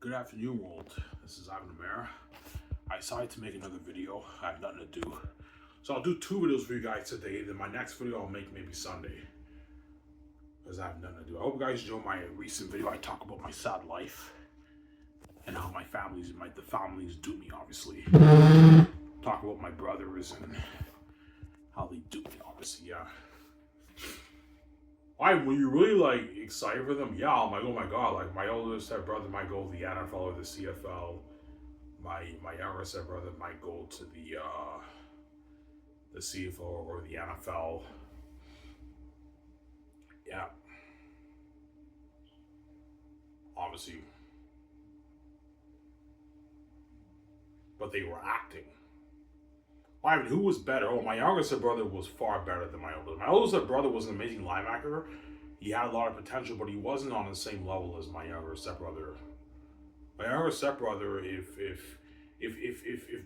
Good afternoon, world. This is Ivan Amara. I decided to make another video. I have nothing to do. So I'll do two videos for you guys today. Then my next video I'll make maybe Sunday. Because I have nothing to do. I hope you guys enjoy my recent video. I talk about my sad life. And how the families do me, obviously. Talk about my brothers and how they do me, obviously, yeah. Were you really excited for them? Yeah, I'm like, oh my god, like my older stepbrother might go to the NFL or the CFL. My younger stepbrother might go to the CFL or the NFL. Yeah. Obviously. But they were acting. Who was better? Oh, my younger stepbrother was far better than my older. My older stepbrother was an amazing linebacker. He had a lot of potential, but he wasn't on the same level as my younger stepbrother. My younger stepbrother, if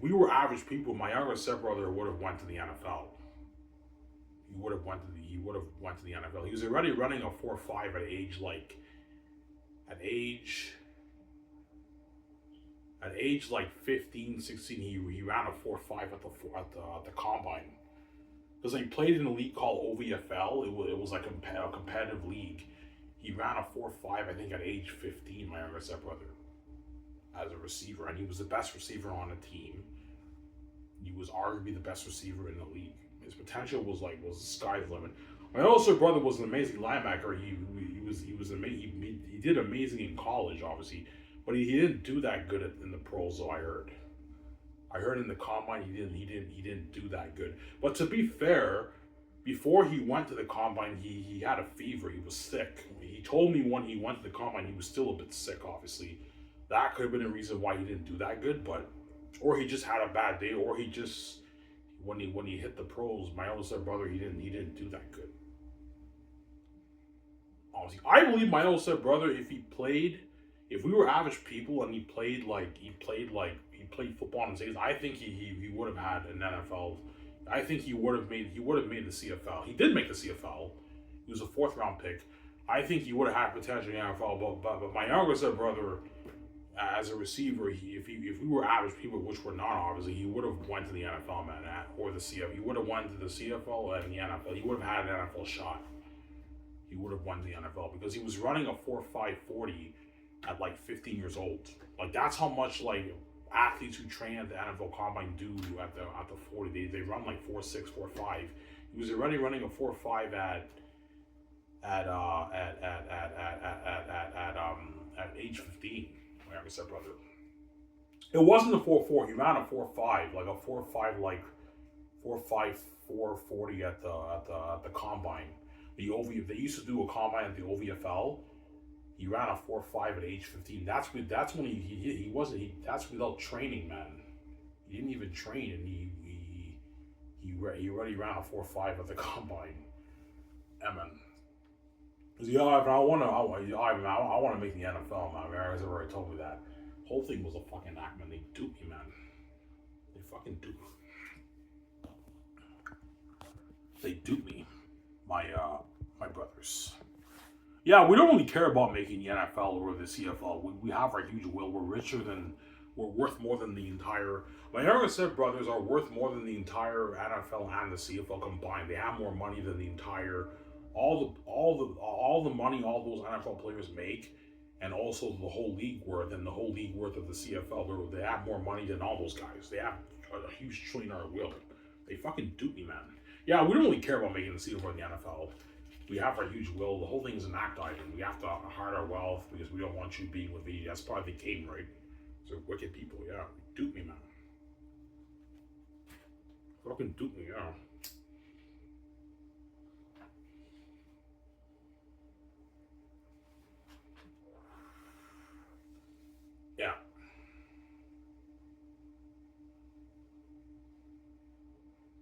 we were average people, my younger stepbrother would have went to the NFL. He would have went to the NFL. He was already running a 4.5 at age like 15, 16, he ran a 4.5 at the combine. Because he played in a league called OVFL. It was like a competitive league. He ran a 4.5, I think, at age 15, my younger stepbrother, as a receiver. And he was the best receiver on the team. He was arguably the best receiver in the league. His potential was the sky's limit. My older stepbrother was an amazing linebacker. He was amazing. He did amazing in college, obviously. But he didn't do that good in the pros, though. I heard in the combine he didn't do that good. But to be fair, before he went to the combine, he had a fever. He was sick. He told me when he went to the combine he was still a bit sick. Obviously, that could have been a reason why he didn't do that good. Or he just had a bad day, or he just when he hit the pros, my older stepbrother, he didn't do that good. Obviously, I believe my older stepbrother, if we were average people and he played football in the States, I think he would have had an NFL. I think he would have made the CFL. He did make the CFL. He was a 4th round pick. I think he would have had potential in the NFL. But my younger stepbrother, as a receiver, if we were average people, which we're not obviously, he would have went to the NFL, man, or the CFL. He would have went to the CFL and the NFL. He would have had an NFL shot. He would have won the NFL because he was running a 4.5 40 at 15 years old. That's how much athletes who train at the NFL combine do at the 40. They run 4.6, 4.5. He was already running a 4.5 at age 15. My younger stepbrother. It wasn't a 4.4. He ran a 4.5, like a 4.5, 4.5, 4.40 at the combine. They used to do a combine at the OVFL. He ran a 4.5 at age 15. That's when that's without training, man. He didn't even train, and he already ran a 4.5 at the combine. Yeah, man. Yeah, I want to make the NFL, man. America's already told me that. Whole thing was a fucking act, man. They duped me, man. They fucking duped me. They duped me. My brothers. Yeah, we don't really care about making the NFL or the CFL. We have our huge will. We're worth more than the entire. My younger stepbrothers are worth more than the entire NFL and the CFL combined. They have more money than the entire, all the money all those NFL players make, and also the whole league worth and the whole league worth of the CFL. They have more money than all those guys. They have a huge $1 trillion will. They fucking dupe me, man. Yeah, we don't really care about making the CFL or the NFL. We have our huge will. The whole thing is an act item. We have to hide our wealth because we don't want you being with me. That's part of the game, right? So wicked people, yeah. Dupe me, man. Fucking dupe me, yeah. Yeah.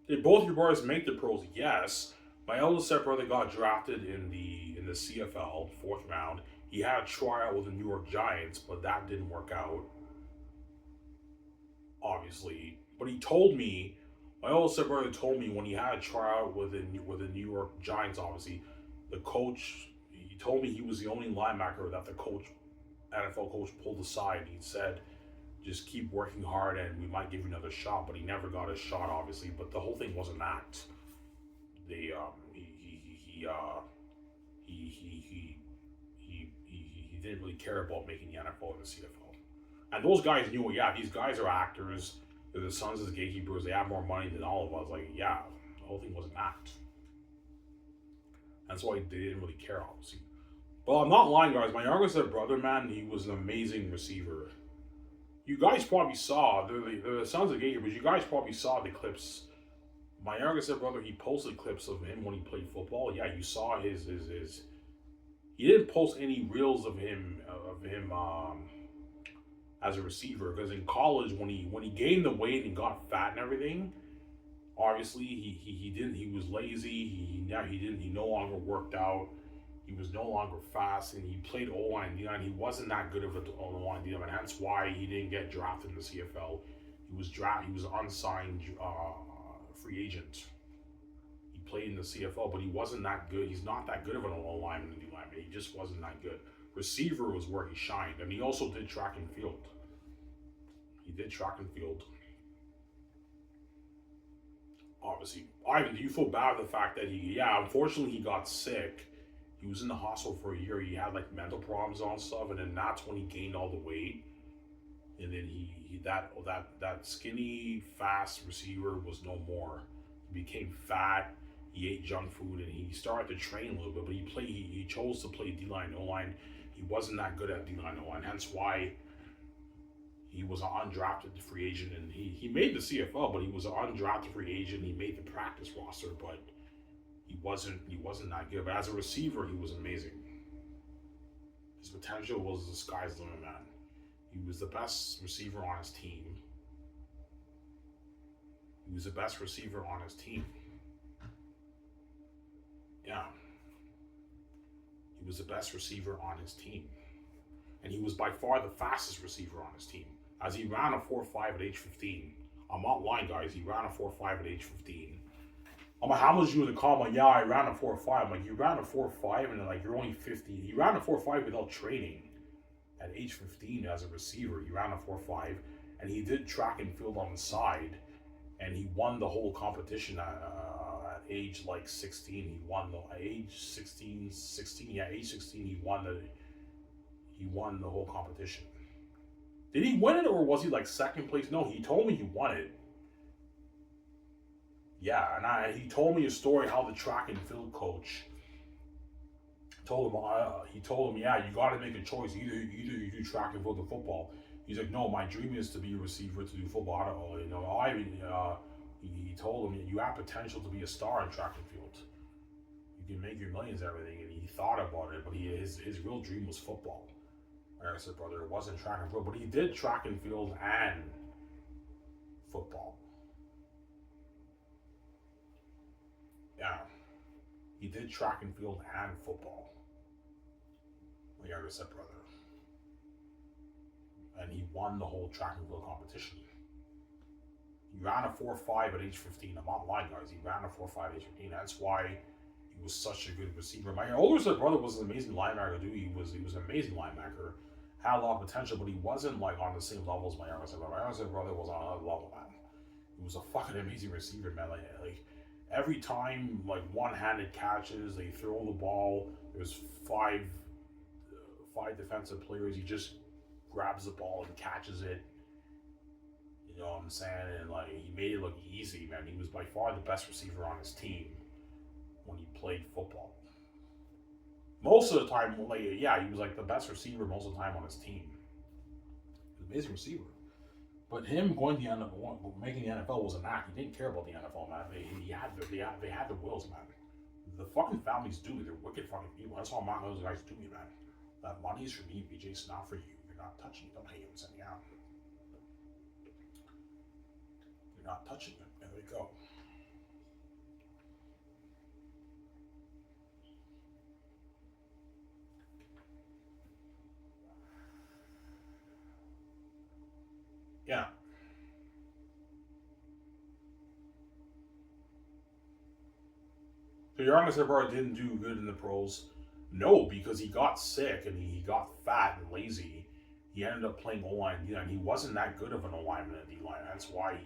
Did both your brothers make the pros? Yes. My eldest stepbrother got drafted in the CFL, 4th round. He had a tryout with the New York Giants, but that didn't work out, obviously. But my oldest stepbrother told me when he had a tryout with the New York Giants, obviously, the coach, he told me he was the only linebacker that the coach NFL coach pulled aside. He said, just keep working hard and we might give you another shot. But he never got a shot, obviously. But the whole thing was an act. They he didn't really care about making the NFL and the CFL. And those guys knew, yeah, these guys are actors. They're the sons of the gatekeepers. They have more money than all of us. Like, yeah, the whole thing was an act. That's why they didn't really care, obviously. But I'm not lying, guys. My younger brother, man, he was an amazing receiver. You guys probably saw, the sons of gatekeepers, you guys probably saw the clips. My younger brother, he posted clips of him when he played football. Yeah, you saw his. He didn't post any reels of him as a receiver, because in college when he gained the weight and got fat and everything, obviously he didn't. He was lazy. He no longer worked out. He was no longer fast, and he played O-line and D-line. He wasn't that good of an O-line D-line, and hence why he didn't get drafted in the CFL. He was unsigned free agent. He played in the CFL, but he wasn't that good. He's not that good of an O-lineman and D-lineman. He just wasn't that good. Receiver was where he shined, and he also did track and field. Obviously, Ivan, do you feel bad with the fact that unfortunately he got sick. He was in the hospital for a year. He had like mental problems and stuff, and then that's when he gained all the weight. And then that skinny, fast receiver was no more. He became fat. He ate junk food, and he started to train a little bit. But he chose to play D-line, O-line. He wasn't that good at D-line, O-line. Hence why he was an undrafted free agent, and he made the CFL, but he was an undrafted free agent. He made the practice roster, but he wasn't that good. But as a receiver, he was amazing. His potential was the sky's the limit, man. He was the best receiver on his team. Yeah. He was the best receiver on his team. And he was by far the fastest receiver on his team. As he ran a 4.5 at age 15. I'm not lying, guys. He ran a 4.5 at age 15. I'm like, how much you would call? I'm like, yeah, I ran a 4.5. I'm like, you ran a 4.5 and like you're only 15. He ran a 4.5 without training. At age 15 as a receiver, he ran a 4.5, and he did track and field on the side, and he won the whole competition at age like 16. He won age 16, he won the whole competition. Did he win it, or was he like second place? No, he told me he won it. Yeah, and he told me a story how the track and field coach told him, yeah, you got to make a choice. Either you do track and field or football. He's like, no, my dream is to be a receiver, to do football. I don't know, he told him, you have potential to be a star in track and field. You can make your millions and everything. And he thought about it, but his real dream was football. Like I said, brother, it wasn't track and field, but he did track and field and football. Yeah, he did track and field and football. Like I said, brother. And he won the whole track and field competition. He ran a 4.5 at age 15. I'm not lying, guys. He ran a 4.5 at age 15. That's why he was such a good receiver. My older brother was an amazing linebacker, too. He was an amazing linebacker. Had a lot of potential, but he wasn't like on the same level as my younger brother. My younger brother was on another level, man. He was a fucking amazing receiver, man. Like every time, like one-handed catches, they throw the ball. There's five defensive players. He just grabs the ball and catches it. You know what I'm saying? And like he made it look easy, man. He was by far the best receiver on his team when he played football. Most of the time, like he was like the best receiver most of the time on his team. He was an amazing receiver. But him going to the NFL, making the NFL was an act. He didn't care about the NFL, man. They had the wills, man. The fucking families do me. They're wicked fucking people. That's all those guys do me, man. That money's for me, BJ. It's not for you. You're not touching it. Don't hate him sending out. You're not touching it. There we go. Yeah. So your youngest brother didn't do good in the pros. No, because he got sick and he got fat and lazy. He ended up playing O-line and D-line. He wasn't that good of an O-lineman and D-line. That's why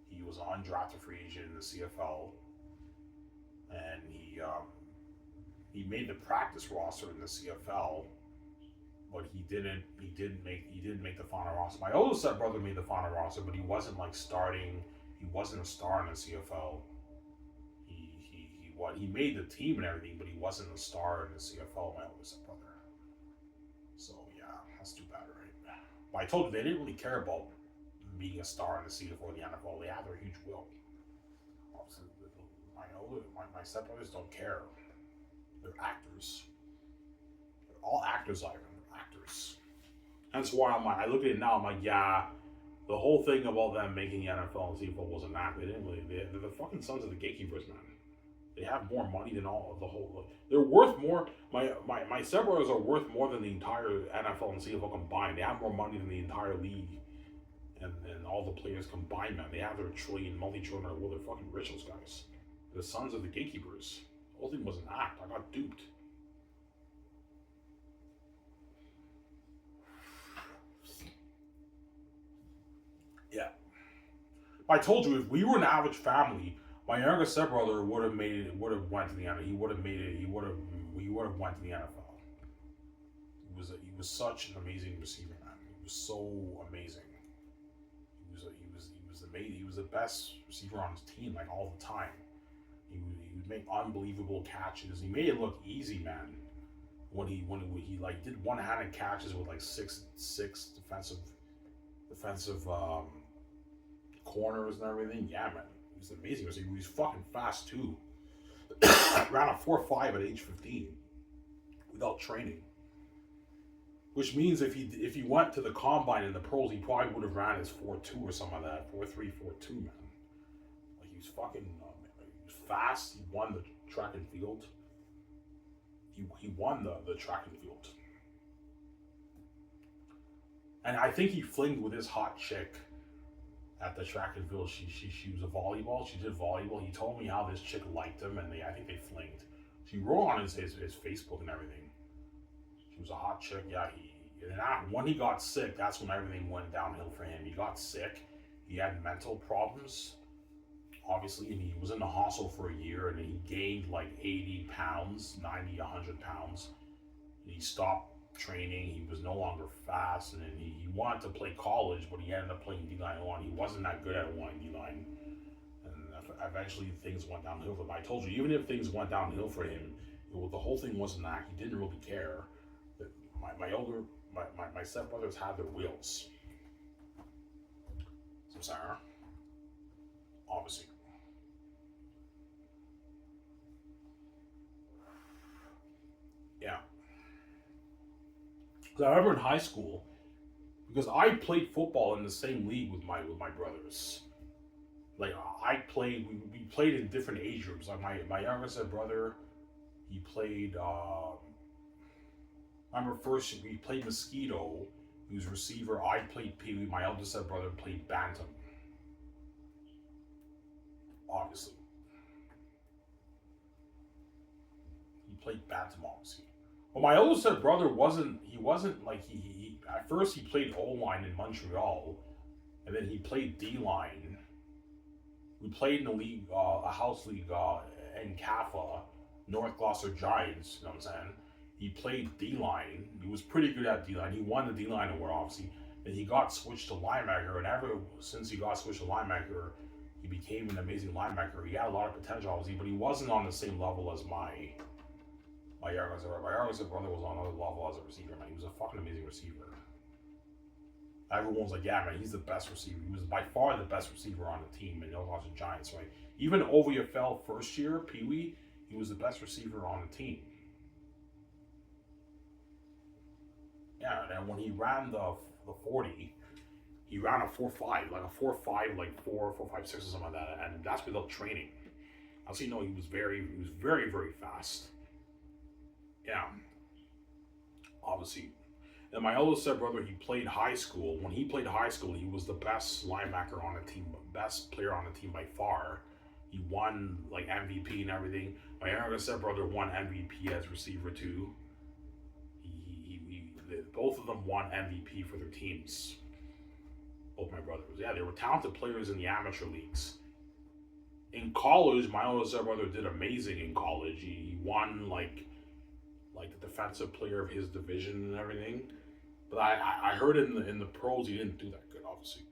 he was an undrafted free agent in the CFL, and he made the practice roster in the CFL, but he didn't make the final roster. My older stepbrother made the final roster, but he wasn't like starting. He wasn't a star in the CFL. He made the team and everything, but he wasn't a star in the CFL. My older stepbrother. So yeah, that's too bad, right? But I told you they didn't really care about being a star in the CFL or the NFL. They have their huge will. Obviously, my stepbrothers don't care. They're actors. They're all actors, Ivan. They're actors. That's why I look at it now. I'm like, yeah, the whole thing about them making the NFL and CFL was an act. They didn't really. They're the fucking sons of the gatekeepers, man. They have more money than all of the whole. They're worth more. My stepbrothers are worth more than the entire NFL and CFL combined. They have more money than the entire league and all the players combined, man. They have their multi-trillion dollar. Well, they're fucking rich, those guys. The sons of the gatekeepers. The whole thing was an act. I got duped. Yeah. I told you, if we were an average family, my younger stepbrother would have made it. Would have went to the NFL. He would have made it. He would have went to the NFL. He was such an amazing receiver, man. He was so amazing. He was amazing. He was the best receiver on his team, like all the time. He would make unbelievable catches. He made it look easy, man. When he like did one-handed catches with like six defensive corners and everything. Yeah, man. He was amazing. He was fucking fast too. Ran a 4.5 at age 15 without training. Which means if he went to the combine in the pros, he probably would have ran his 4.2 or something like that. 4.3, 4.2, man. Like he was fucking he was fast. He won the track and field. He won the track and field. And I think he flinged with his hot chick at the track and field. She was a volleyball. She did volleyball. He told me how this chick liked him, and I think they flinged. She wrote on his Facebook and everything. She was a hot chick. Yeah, when he got sick, that's when everything went downhill for him. He got sick. He had mental problems, obviously, and he was in the hospital for a year, and he gained like 80 pounds, 90, 100 pounds. And he stopped training. He was no longer fast, and then he wanted to play college, but he ended up playing D-line O-line. He wasn't that good at O-line D-line, and eventually things went downhill for him. I told you, even if things went downhill for him, the whole thing wasn't that. He didn't really care. My stepbrothers had their wheels. So sorry. Obviously. Yeah. Because I remember in high school, because I played football in the same league with my brothers. Like we played in different age groups. Like my youngest brother, he played. I remember first we played Mosquito. He was receiver. I played Pee Wee. My eldest brother played Bantam. Obviously, he played Bantam. Obviously. Well, my oldest brother wasn't. He wasn't like he at first he played O-line in Montreal, and then he played D-line. We played in the league, a house league in CAFA, North Gloucester Giants. You know what I'm saying? He played D-line. He was pretty good at D-line. He won the D-line award, obviously. And he got switched to linebacker, and since he got switched to linebacker, he became an amazing linebacker. He had a lot of potential, obviously, but he wasn't on the same level as my youngest brother. My youngest brother was on another level as a receiver, man. He was a fucking amazing receiver. Everyone's like, yeah, man, he's the best receiver. He was by far the best receiver on the team in the Gloucester Giants, right? Even OVFL first year, Pee Wee, he was the best receiver on the team. Yeah, and when he ran the 40, he ran a 4.5, like a 4.5, like 4.56 or something like that, and that's without training. Also, he was very, very fast. Yeah, obviously. And my oldest brother, he played high school. When he played high school, he was the best linebacker on the team, best player on the team by far. He won like MVP and everything. My younger brother won MVP as receiver too. both of them won MVP for their teams. Both my brothers. Yeah, they were talented players in the amateur leagues. In college, my older brother did amazing in college. He won like the defensive player of his division and everything. But I heard in the pros he didn't do that good. Obviously,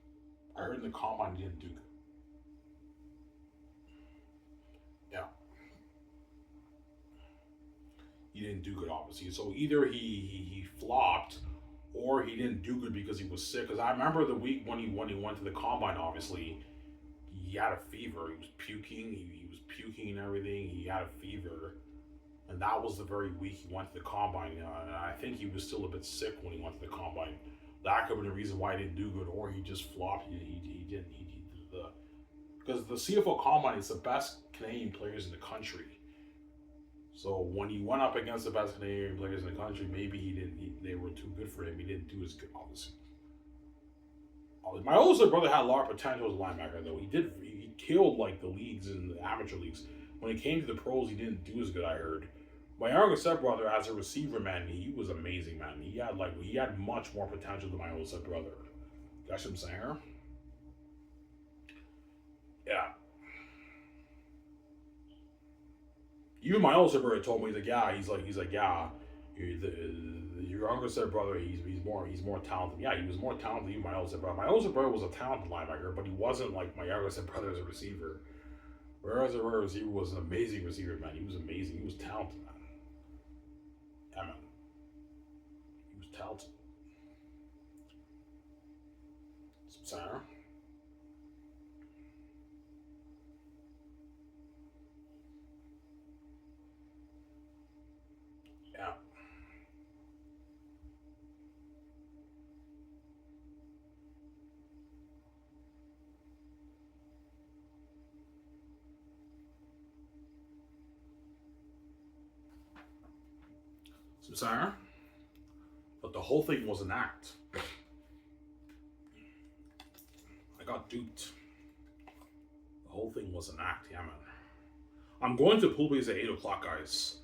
I heard in the combine he didn't do good. Yeah, he didn't do good. Obviously, so either he flopped or he didn't do good because he was sick. Because I remember the week when he went to the combine. Obviously, he had a fever. He was puking. He was puking and everything. He had a fever. And that was the very week he went to the combine. And I think he was still a bit sick when he went to the combine. That could have been the reason why he didn't do good, or he just flopped. He didn't. He did the because the CFL combine is the best Canadian players in the country. So when he went up against the best Canadian players in the country, maybe he didn't. They were too good for him. He didn't do as good, obviously. My older brother had a lot of potential as a linebacker, though. He killed like the leagues in the amateur leagues. When it came to the pros, he didn't do as good. I heard. My younger stepbrother, as a receiver, man, he was amazing, man. He had much more potential than my older stepbrother. That's what I'm saying. Huh? Yeah. Even my older stepbrother told me, he's like, yeah. Your younger stepbrother, he's more talented. Yeah, he was more talented than my older stepbrother. My older stepbrother was a talented linebacker, but he wasn't like my younger stepbrother as a receiver. Whereas a receiver was an amazing receiver, man. He was amazing. He was talented, man. Yeah, man. He was talented. Sarah? Yeah. Sarah? But the whole thing was an act. I got duped. The whole thing was an act, yeah, man. I'm going to pool base at 8 o'clock, guys.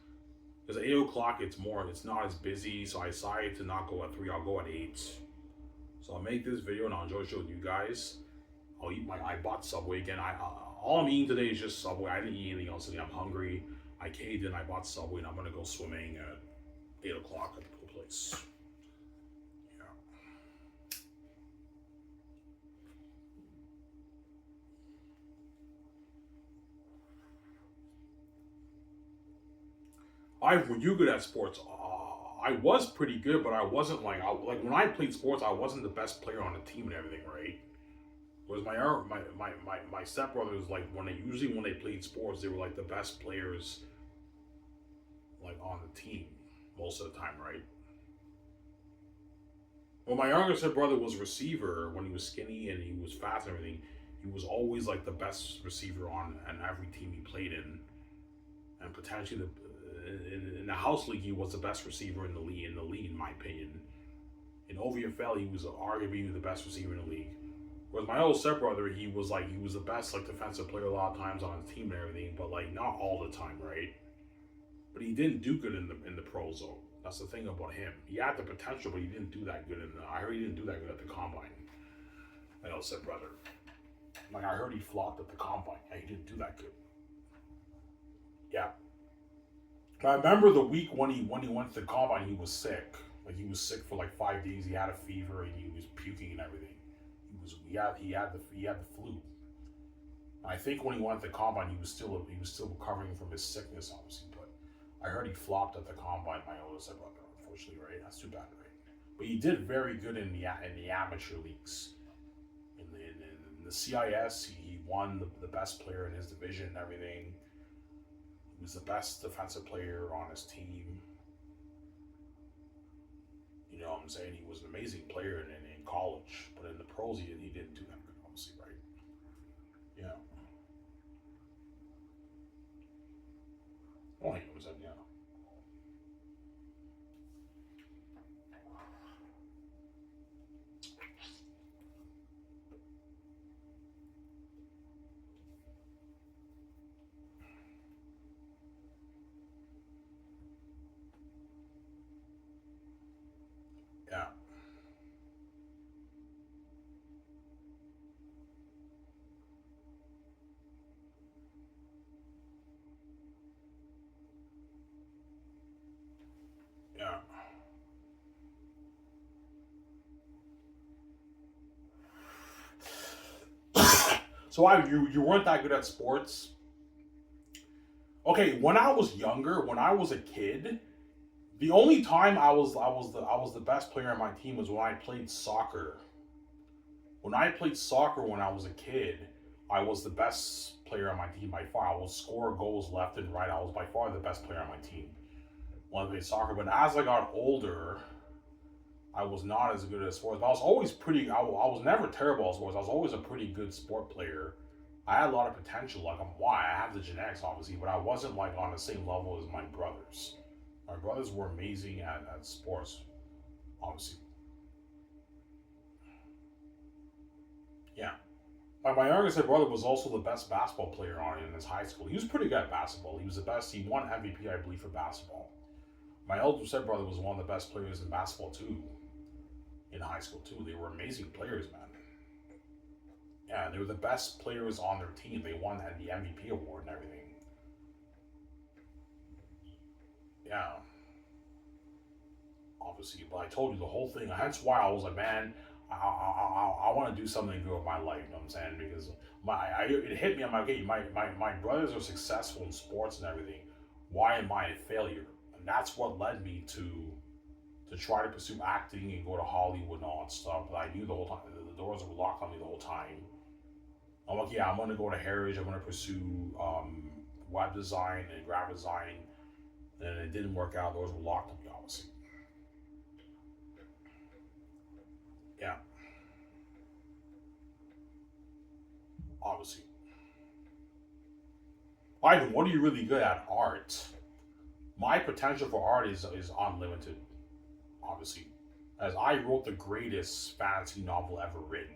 Because at 8 o'clock, it's not as busy, so I decided to not go at 3, I'll go at 8. So I'll make this video and I'll enjoy showing you guys. I bought Subway again. All I'm eating today is just Subway. I didn't eat anything else today. I'm hungry. I caved in, I bought Subway, and I'm gonna go swimming at 8 o'clock at the pool place. Yeah. Were you good at sports? I was pretty good, but I wasn't like when I played sports, I wasn't the best player on the team and everything, right? Whereas my stepbrothers, like when they played sports, they were like the best players like on the team most of the time, right? Well, my younger stepbrother was receiver when he was skinny and he was fast and everything. He was always like the best receiver on every team he played in, and potentially in the house league he was the best receiver in the league. In my opinion, in OVFL he was arguably the best receiver in the league. Whereas my old stepbrother, he was the best like defensive player a lot of times on his team and everything, but like not all the time, right? But he didn't do good in the pros though. That's the thing about him. He had the potential, but he didn't do that good I heard he didn't do that good at the combine. My old stepbrother. Like I heard he flopped at the combine. Yeah, he didn't do that good. Yeah. But I remember the week when he went to the combine, he was sick. Like he was sick for like 5 days. He had a fever and he was puking and everything. He had the flu. And I think when he went to the combine, he was still recovering from his sickness, obviously. But I heard he flopped at the combine. My oldest stepbrother, unfortunately, right? That's too bad, right? But he did very good in the amateur leagues. In the CIS, he won the best player in his division and everything. He was the best defensive player on his team. You know what I'm saying? He was an amazing player in college, but in the pros, he didn't do that good, obviously, right? Yeah. Oh, he was in, yeah. Yeah. So you weren't that good at sports. Okay, when I was younger, when I was a kid, the only time I was the best player on my team was when I played soccer. When I played soccer when I was a kid, I was the best player on my team by far. I would score goals left and right. I was by far the best player on my team when I played soccer. But as I got older, I was not as good at sports. But I was always pretty. I was never terrible at sports. I was always a pretty good sport player. I had a lot of potential. Like I'm why I have the genetics, obviously, but I wasn't like on the same level as my brothers. My brothers were amazing at sports, obviously. Yeah. My youngest brother was also the best basketball player on in his high school. He was pretty good at basketball. He was the best. He won MVP, I believe, for basketball. My elder stepbrother was one of the best players in basketball too, in high school too. They were amazing players, man. Yeah, they were the best players on their team. They won the MVP award and everything. Yeah, obviously. But I told you the whole thing. Hence why I was like, man, I want to do something good with my life. You know what I'm saying? Because it hit me. I'm like, okay, my brothers are successful in sports and everything. Why am I a failure? And that's what led me to try to pursue acting and go to Hollywood and all that stuff. But I knew the whole time the doors were locked on me the whole time. I'm like, yeah, I'm gonna go to Heritage. I'm gonna pursue web design and graphic design. And it didn't work out. Doors were locked on me, obviously. Yeah, obviously. Ivan, what are you really good at? Art. My potential for art is unlimited, obviously. As I wrote the greatest fantasy novel ever written.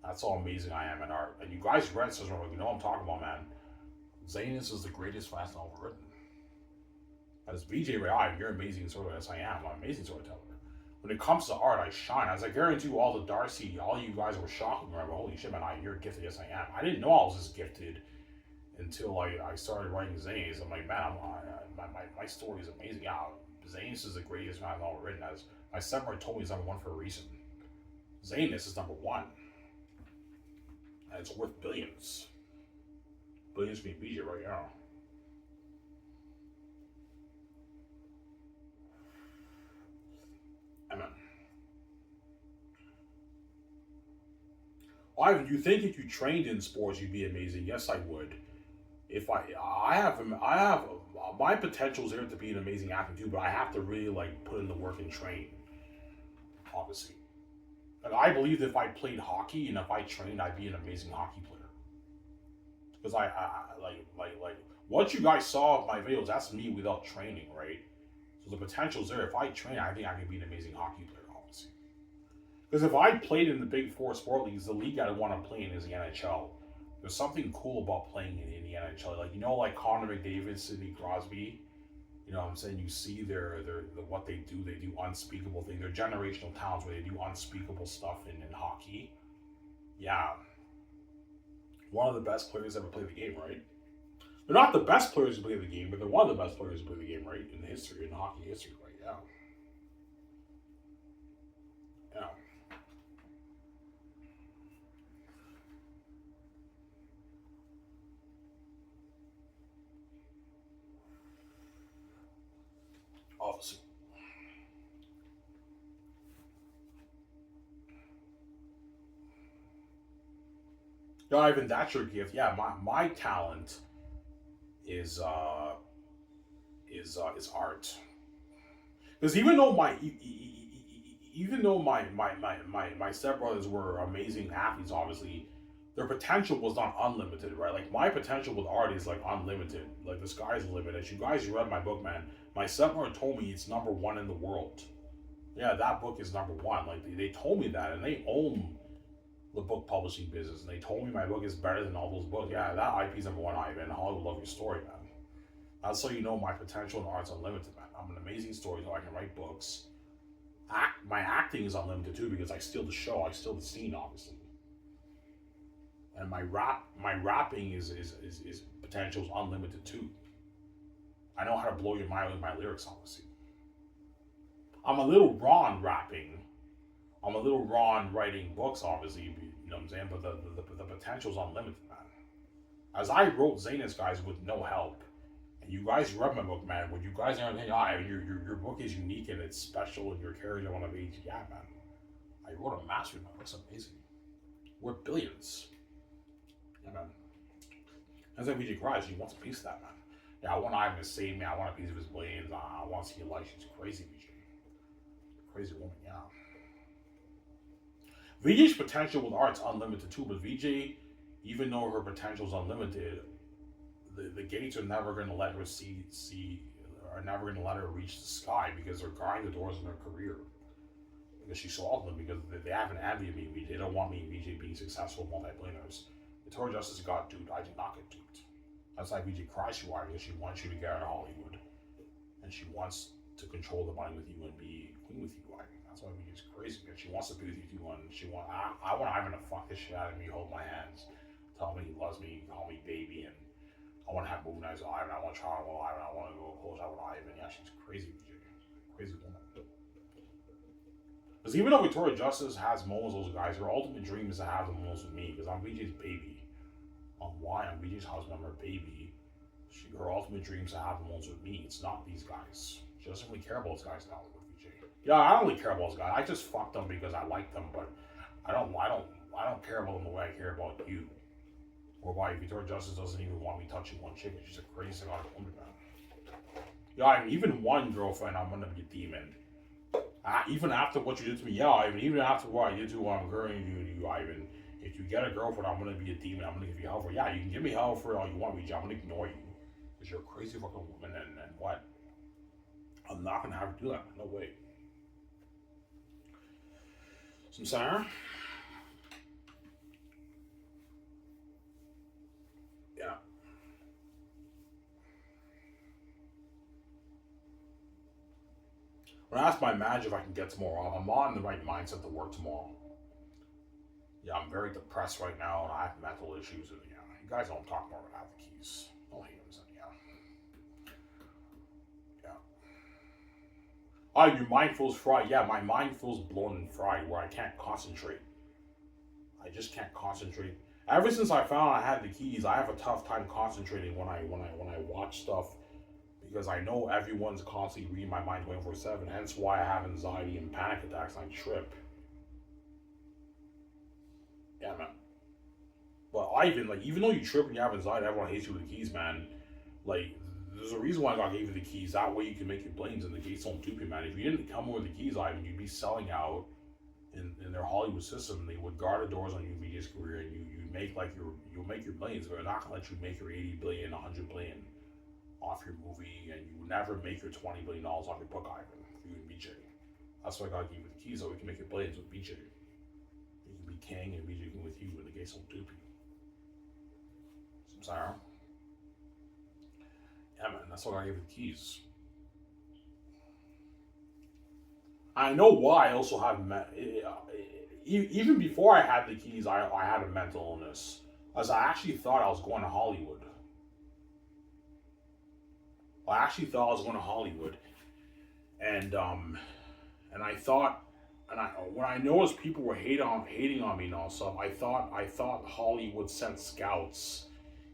That's how amazing I am at art. And you guys read this, you know what I'm talking about, man. Xanus is the greatest fantasy novel written. As BJ Ray, you're amazing storyteller. Yes, I am. I'm an amazing storyteller. When it comes to art, I shine. As I guarantee you, all the Darcy, all you guys were shocked. Remember, holy shit, man, you're gifted. Yes, I am. I didn't know I was this gifted until I started writing Zane's. I'm like, man, my story is amazing. Yeah, Zane's is the greatest man I've ever written. As my stepmother told me, he's number one for a reason. Zanus is number one, and it's worth billions. Billions being BJ right now. I mean, Ivan, you think if you trained in sports, you'd be amazing? Yes, I would. If I have my potential is there to be an amazing athlete too, but I have to really like put in the work and train. Obviously, like I believe if I played hockey and if I trained, I'd be an amazing hockey player. Because like what you guys saw of my videos, that's me without training, right? So the potential's there. If I train, I think I can be an amazing hockey player, obviously. Because if I played in the big four sport leagues, the league I want to play in is the NHL. There's something cool about playing in the NHL. Like like Connor McDavid, Sidney Crosby. You know what I'm saying? You see what they do. They do unspeakable things. They're generational talents where they do unspeakable stuff in hockey. Yeah, one of the best players ever played the game, right? They're not the best players who play the game, but they're one of the best players who play the game, right? In history, in hockey history, right? Yeah, yeah, obviously. Yeah, Ivan, that's your gift. Yeah, my talent is is art. Because even though my stepbrothers were amazing athletes, obviously, their potential was not unlimited, right? Like my potential with art is like unlimited. Like the sky's the limit. As you guys read my book, man, my stepbrother told me it's number one in the world. Yeah, that book is number one. Like they told me that, and they own the book publishing business, and they told me my book is better than all those books. Yeah, that IP is number one, Ivan. Hollywood love your story, man. That's so you know my potential in art's unlimited, man. I'm an amazing storyteller. I can write books. My acting is unlimited too because I steal the show. I steal the scene, obviously. And my rapping is potential is unlimited too. I know how to blow your mind with my lyrics, obviously. I'm a little raw on rapping. I'm a little raw on writing books, obviously. You know what I'm saying? But the potential's unlimited, man. As I wrote Xanus, guys, with no help. And you guys read my book, man. When you guys are saying, your book is unique and it's special and your character one of each. Yeah, man. I wrote a masterpiece. My book's amazing. Worth billions. Yeah, man. That's like VJ cries. He wants a piece of that, man. Yeah, I want Ivan to save me. I want a piece of his brains. I want to see your life. She's crazy, VJ. Crazy woman, yeah. VJ's potential with art's unlimited too, but VJ, even though her potential is unlimited, the gates are never going to let her are never going to let her reach the sky because they're guarding the doors in her career. Because she saw them, because they have an envy of me. They don't want me and VJ being successful multi-billionaires. Victoria Justice got duped. I did not get duped. That's why VJ cries you are, because she wants you to get out of Hollywood. And she wants to control the money with you and be queen with you. That's why VJ's crazy, because she wants to be with you too. And I want Ivan to fuck this shit out of me, hold my hands, tell me he loves me, call me baby, and I want to have movie nights with Ivan. I want to travel with Ivan. I want to go close out with Ivan. Yeah, she's crazy, VJ. Crazy woman. Because even though Victoria Justice has moments with those guys, her ultimate dream is to have the moments with me, because I'm VJ's baby. Why? I'm VJ's husband, I'm her baby. Her ultimate dream is to have the moments with me. It's not these guys. She doesn't really care about those guys now with VJ. Yeah, I don't really care about those guys. I just fucked them because I like them, but I don't care about them the way I care about you. Or why Victoria Justice doesn't even want me touching one chick. She's a crazy psychotic woman, man. Yeah, even one girlfriend, I'm gonna be a demon. Even after what you did to me, yeah, even after what I did to I'm going to you, Ivan. If you get a girlfriend, I'm gonna be a demon. I'm gonna give you hell for it. Yeah, you can give me hell for all you want me to. I'm gonna ignore you. Because you're a crazy fucking woman, and what? I'm not gonna have to do that. No way. Some Sarah? Yeah. When I ask my manager if I can get tomorrow off, I'm not in the right mindset to work tomorrow. Yeah, I'm very depressed right now, and I have mental issues. And yeah, you guys don't talk more about the keys. Don't hate them, yeah. Oh, your mind feels fried. Yeah, my mind feels blown and fried, where I can't concentrate. I just can't concentrate. Ever since I found I had the keys, I have a tough time concentrating when I watch stuff, because I know everyone's constantly reading my mind 24/7. Hence why I have anxiety and panic attacks and I trip. Yeah, man. But even though you trip and you have anxiety, everyone hates you with the keys, man. Like, there's a reason why God gave you the keys. That way you can make your blames and the gates don't dupe you, man. If you didn't come with the keys, Ivan, you'd be selling out in their Hollywood system. They would guard the doors on your VJ's career, and you'll make your millions, but they're not gonna let you make your 80 billion, 100 billion off your movie, and you would never make your $20 billion off your book, Ivan, for you and BJ. That's why God gave you the keys, so we can make your billions with BJ. You can be king and BJ can with you, and the gates don't dupe you. Some sorrow. Yeah, man, that's why I gave you the keys. I know why I also have, even before I had the keys, I had a mental illness. As I actually thought I was going to Hollywood. And I thought, when I noticed people were hating on me and all stuff, I thought Hollywood sent scouts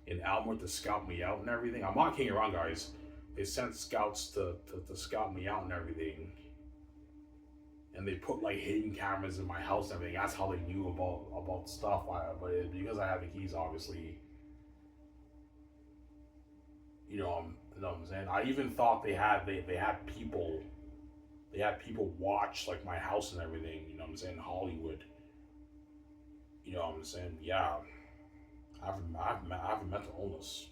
in Elmwood to scout me out and everything. I'm not kidding around, guys. They sent scouts to scout me out and everything. And they put like hidden cameras in my house and everything. That's how they knew about stuff. But because I had the keys, obviously, you know what I'm saying. I even thought they had people watch like my house and everything. You know what I'm saying, in Hollywood. You know what I'm saying. Yeah, I have a mental illness.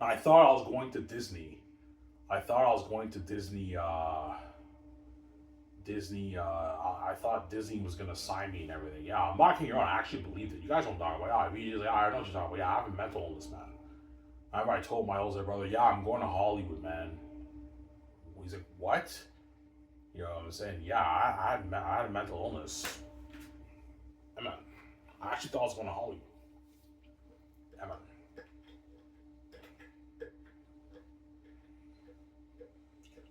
And I thought I was going to Disney. I thought Disney was gonna sign me and everything. Yeah, I'm not kidding around. I actually believed it. You guys don't talk about it. Yeah, immediately, like, I know what you're talking about. Yeah, I have a mental illness, man. I remember I told my older brother, yeah, I'm going to Hollywood, man. He's like, what? You know what I'm saying? Yeah, I had a mental illness. Yeah, man. I actually thought I was going to Hollywood. Yeah, man.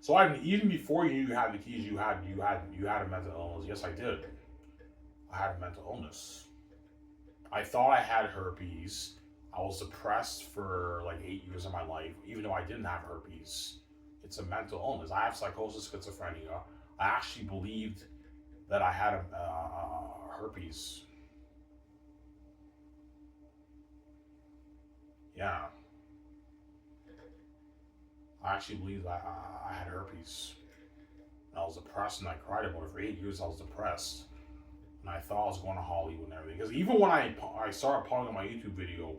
So I even before you had the keys, you had a mental illness. Yes, I did. I had a mental illness. I thought I had herpes. I was depressed for like 8 years of my life, even though I didn't have herpes. It's a mental illness. I have psychosis, schizophrenia. I actually believed that I had a herpes. Yeah, I actually believed that I had herpes. And I was depressed and I cried about it for 8 years. I was depressed and I thought I was going to Hollywood and everything. Because even when I started putting on my YouTube video,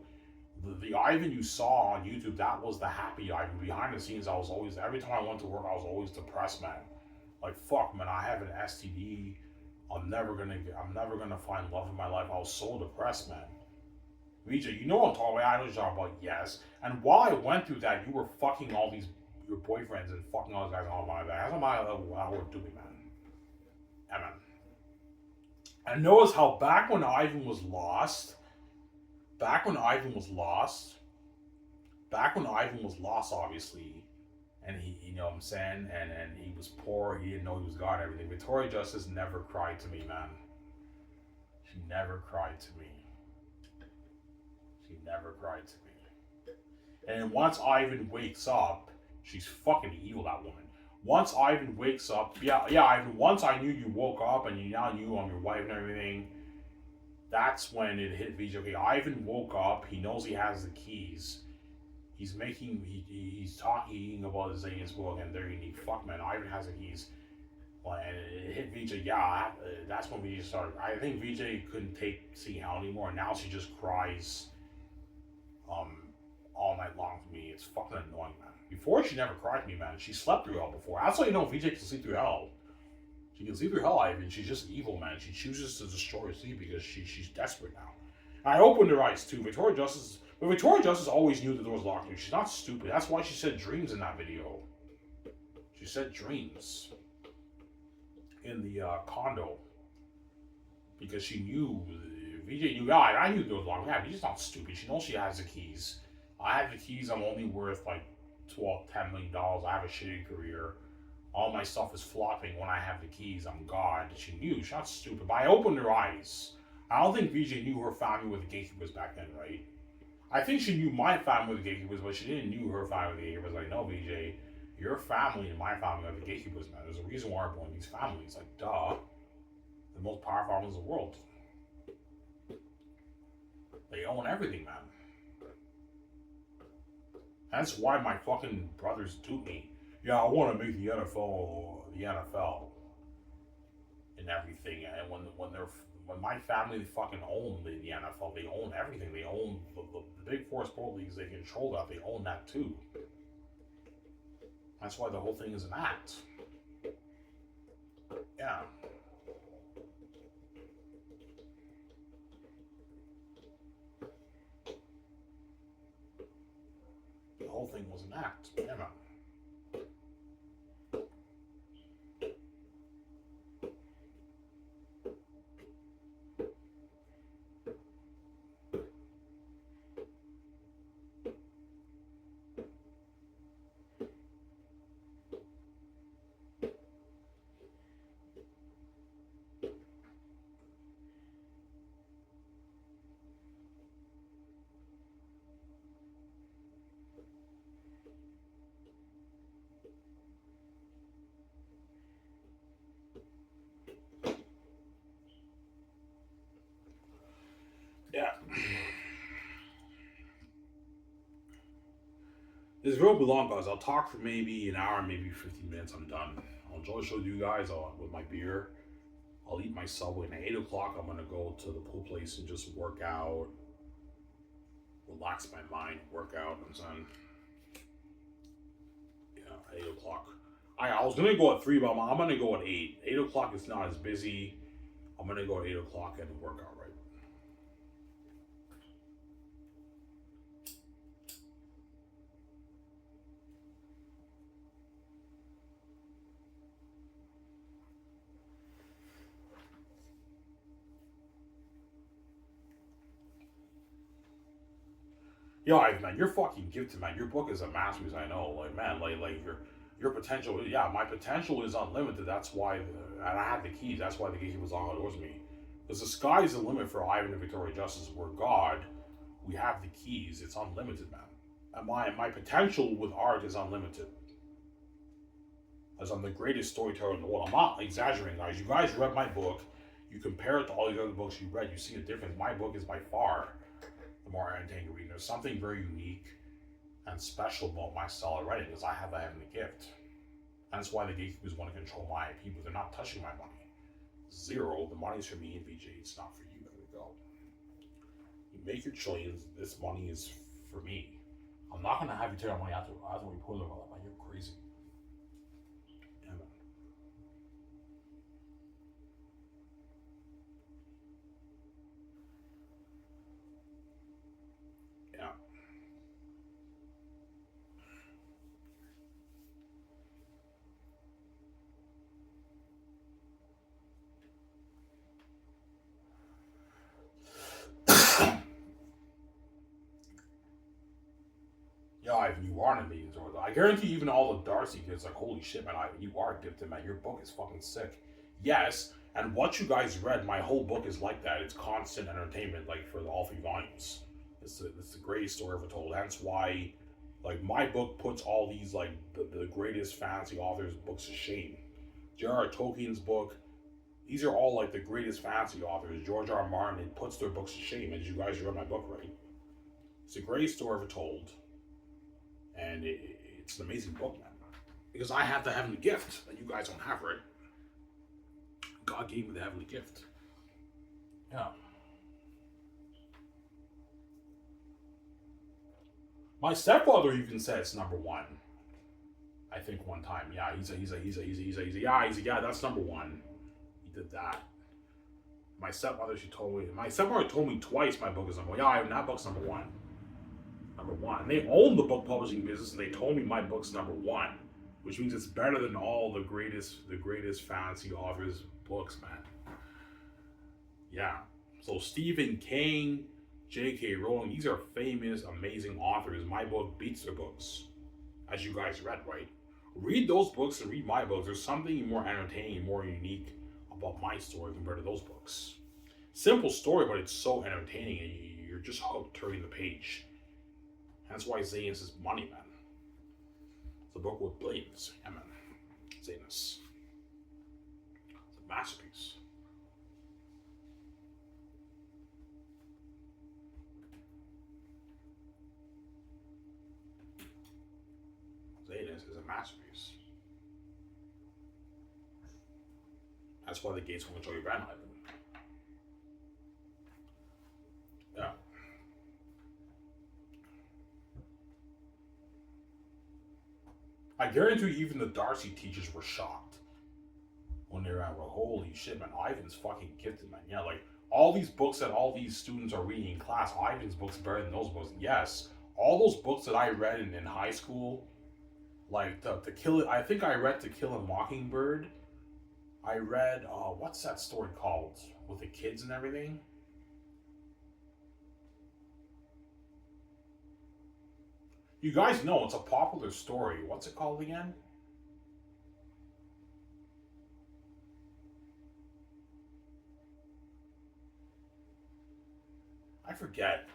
the Ivan you saw on YouTube, that was the happy Ivan. Behind the scenes, I was always, every time I went to work, I was always depressed, man. Like, fuck, man, I have an STD. I'm never gonna find love in my life. I was so depressed, man. VJ, you know what I'm talking about. I know what you're talking about, yes. And while I went through that, you were fucking all these, your boyfriends and fucking all these guys on my back. That's what I would do, man. Yeah, man. And notice how back when Ivan was lost, obviously, and you know what I'm saying, and he was poor, he didn't know he was God, and everything. Victoria Justice never cried to me, man. She never cried to me. She never cried to me. And once Ivan wakes up, she's fucking evil, that woman. Once Ivan wakes up, yeah, Ivan, once I knew you woke up and you now knew I'm your wife and everything, that's when it hit VJ. Okay, Ivan woke up, he knows he has the keys. He's talking about his Zane's book and they're unique. Fuck, man, Ivan has the keys. And it hit VJ, yeah, that's when VJ started. I think VJ couldn't take seeing Hal anymore, and now she just cries um, all night long to me. It's fucking annoying, man. Before, she never cried to me, man. She slept through hell before. That's how you know VJ can sleep through hell. She can sleep through hell, Ivan. She's just evil, man. She chooses to destroy her sleep because she's desperate now. And I opened her eyes, too. But Victoria Justice always knew the door was locked. She's not stupid. That's why she said dreams in that video. She said dreams in the condo. Because she knew, VJ knew, yeah, I knew the door was locked. Yeah, VJ's not stupid. She knows she has the keys. I have the keys. I'm only worth like $10 million. I have a shitty career. All my stuff is flopping when I have the keys. I'm God. She knew. She's not stupid. But I opened her eyes. I don't think VJ knew her family were the gatekeepers back then, right? I think she knew my family were the gatekeepers, but she didn't know her family were the gatekeepers. Like, no, VJ, your family and my family are the gatekeepers, man. There's a reason why we're born these families. Like, duh. The most powerful families in the world. They own everything, man. That's why my fucking brothers do me. Yeah, I want to make the NFL, and everything. And when my family fucking own the NFL, they own everything. They own the big four sport leagues. They control that. They own that too. That's why the whole thing is an act. Yeah. The whole thing was an act. Yeah, man. Yeah. This video will be long, guys. I'll talk for maybe an hour, maybe 15 minutes. I'm done. I'll enjoy the show with you guys with my beer. I'll eat my Subway. And at 8 o'clock, I'm going to go to the pool place and just work out, relax my mind, work out. I'm saying, yeah, 8 o'clock. I was going to go at 3, but I'm going to go at 8. 8 o'clock is not as busy. I'm going to go at 8 o'clock and work out, right? Yo, man, you're fucking gifted, man. Your book is a masterpiece. I know, like, man, like you're Your potential, yeah, my potential is unlimited. That's why, and I have the keys. That's why the gatekeeper was on towards me. Because the sky is the limit for Ivan and Victoria Justice. We're God. We have the keys. It's unlimited, man. And my potential with art is unlimited. As I'm the greatest storyteller in the world. I'm not exaggerating, guys. You guys read my book. You compare it to all these other books you read. You see a difference. My book is by far the more entertaining reading. There's something very unique and special about my style of writing because I have a heavenly gift. That's why the gatekeepers want to control my IP, but they're not touching my money. Zero. The money's for me and VJ. It's not for you. There we go. You make your choices. This money is for me. I'm not gonna have you take our money after we pull it all up. Man, you're crazy. Yeah, man. Yeah. Yeah, Ivan, you are an amazing storyteller. I guarantee even all the Darcy kids, like, holy shit, man, Ivan, you are gifted, man. Your book is fucking sick. Yes, and what you guys read, my whole book is like that. It's constant entertainment, like, for all 3 volumes. It's the greatest story ever told. That's why, like, my book puts all these, like, the greatest fantasy authors' books to shame. J.R.R. Tolkien's book, these are all, like, the greatest fantasy authors. George R. R. Martin, it puts their books to shame, as you guys read my book, right? It's the greatest story ever told. And it's an amazing book, man. Because I have the heavenly gift that you guys don't have, right? God gave me the heavenly gift. Yeah. My stepfather even said it's number one. I think one time. Yeah, yeah, that's number one. He did that. My stepmother told me twice my book is number one. Yeah, that book's number one. Number one. And they own the book publishing business, and they told me my book's number one, which means it's better than all the greatest fantasy authors' books, man. Yeah. So Stephen King, J.K. Rowling, these are famous, amazing authors. My book beats their books, as you guys read, right? Read those books and read my books. There's something more entertaining, more unique about my story compared to those books. Simple story, but it's so entertaining, and you're just hooked turning the page. That's why Xanus is money, man. It's a book with blades. Yeah, man. Xanus. It's a masterpiece. Xanus is a masterpiece. That's why the gates will enjoy your brand, Ivan. Yeah. I guarantee you, even the Darcy teachers were shocked when they were at, well, holy shit, man, Ivan's fucking gifted, man. Yeah, like, all these books that all these students are reading in class, Ivan's book's better than those books. Yes, all those books that I read in high school, like, to Kill It, I think I read To Kill a Mockingbird. I read, what's that story called? With the kids and everything? You guys know it's a popular story. What's it called again? I forget.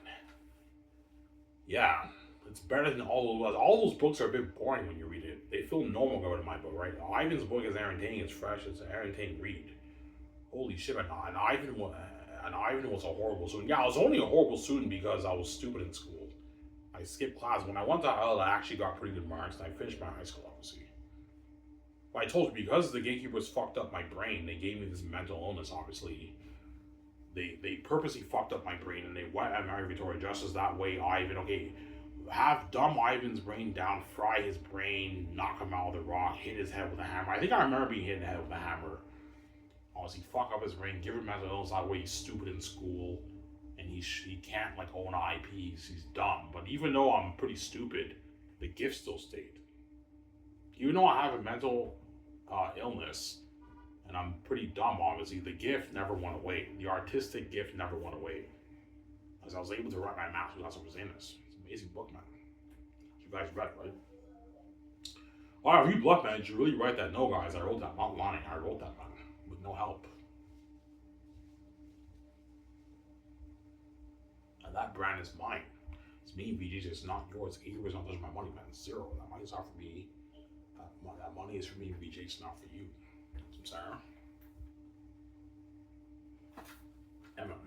Yeah, it's better than all those. All those books are a bit boring when you read it. They feel normal going to my book, right? Ivan's book is entertaining. It's fresh. It's an entertaining read. Holy shit! And Ivan was a horrible student. Yeah, I was only a horrible student because I was stupid in school. I skipped class. When I went to IL, I actually got pretty good marks, and I finished my high school, obviously. But I told you, because the gatekeepers fucked up my brain, they gave me this mental illness, obviously. They purposely fucked up my brain, and they went at Mary Victoria Justice that way. Ivan, okay, have dumb Ivan's brain down, fry his brain, knock him out of the rock, hit his head with a hammer. I think I remember being hit in the head with a hammer. Obviously, fuck up his brain, give him mental illness that way. He's stupid in school, and he can't, like, own IPs. He's dumb. But even though I'm pretty stupid, the gift still stayed. Even though I have a mental illness, and I'm pretty dumb, obviously, the gift never went away. The artistic gift never went away. As I was able to write my master's class over Xanus. It's an amazing book, man. You guys read it, right? Oh, if you bluff, man, did you really write that? No, guys, I wrote that. I'm not lying. I wrote that, man, with no help. And that brand is mine. It's me, VJ's. It's not yours. Yours not touching my money, man. Zero. That money's not for me. That money is for me, VJ. It's not for you. I'm sorry. Yeah, man.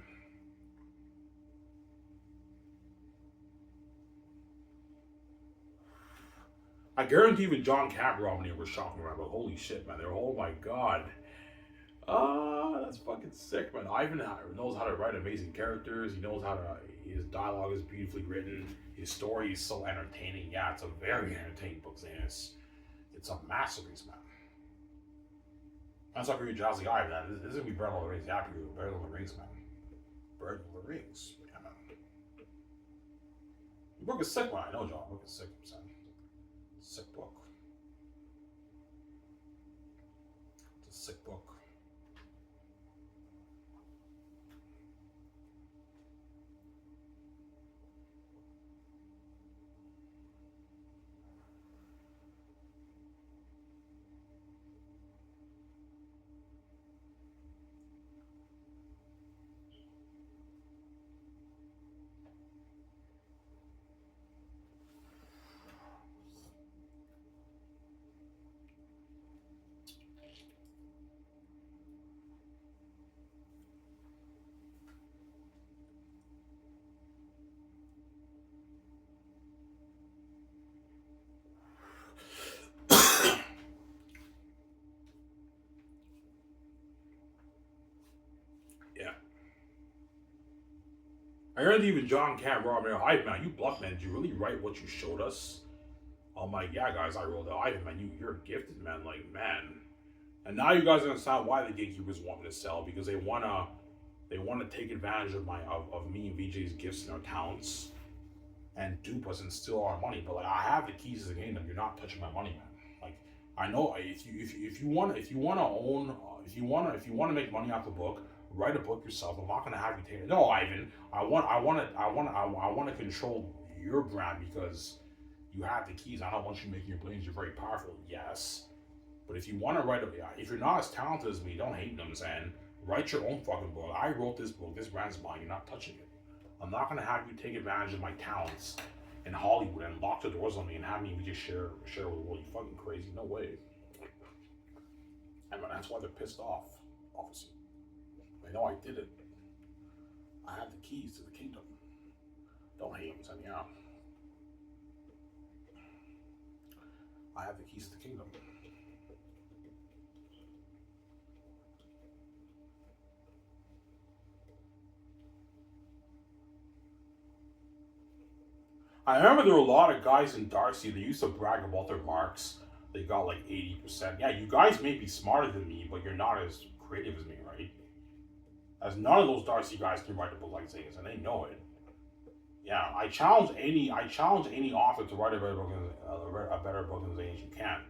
I guarantee even John Cat Romney was shocking around, but holy shit, man. They're, oh my god. Ah, that's fucking sick, man. Ivan knows how to write amazing characters. He knows how to. His dialogue is beautifully written. His story is so entertaining. Yeah, it's a very entertaining book, Xanus. It's a masterpiece, man. That's not for you, Jazzy Ivan. This is gonna be Bird of the Rings. Yeah, Bird of the Rings, man. Bird of the Rings. Yeah, man. The book is sick, man. I know, John. The book is sick, man. Sick book. It's a sick book. Yeah. I heard even John Cat Robert, man, you bluff, man. Did you really write what you showed us? I'm like, yeah, guys, I rolled out. Ivan, man, you're gifted, man. Like, man. And now you guys understand why the gatekeepers want me to sell, because they wanna take advantage of of me and VJ's gifts and our talents and dupe us and steal our money. But like, I have the keys to the kingdom. You're not touching my money, man. Like, I know if you wanna make money off the book, write a book yourself. I'm not gonna have you take it. No, Ivan. I want to control your brand because you have the keys. I don't want you making your billions. You're very powerful. Yes. But if you want to write a, if you're not as talented as me, don't hate them, saying write your own fucking book. I wrote this book. This brand's mine. You're not touching it. I'm not gonna have you take advantage of my talents in Hollywood and lock the doors on me and have me just share with the world. You fucking crazy? No way. And that's why they're pissed off. Obviously, they know I did it. I have the keys to the kingdom. Don't hate them, saying yeah. I have the keys to the kingdom. I remember there were a lot of guys in Darcy that used to brag about their marks. They got like 80%. Yeah, you guys may be smarter than me, but you're not as creative as me, right? As none of those Darcy guys can write a book like Zayas, and they know it. Yeah, I challenge any author to write a better book than Zayas you can.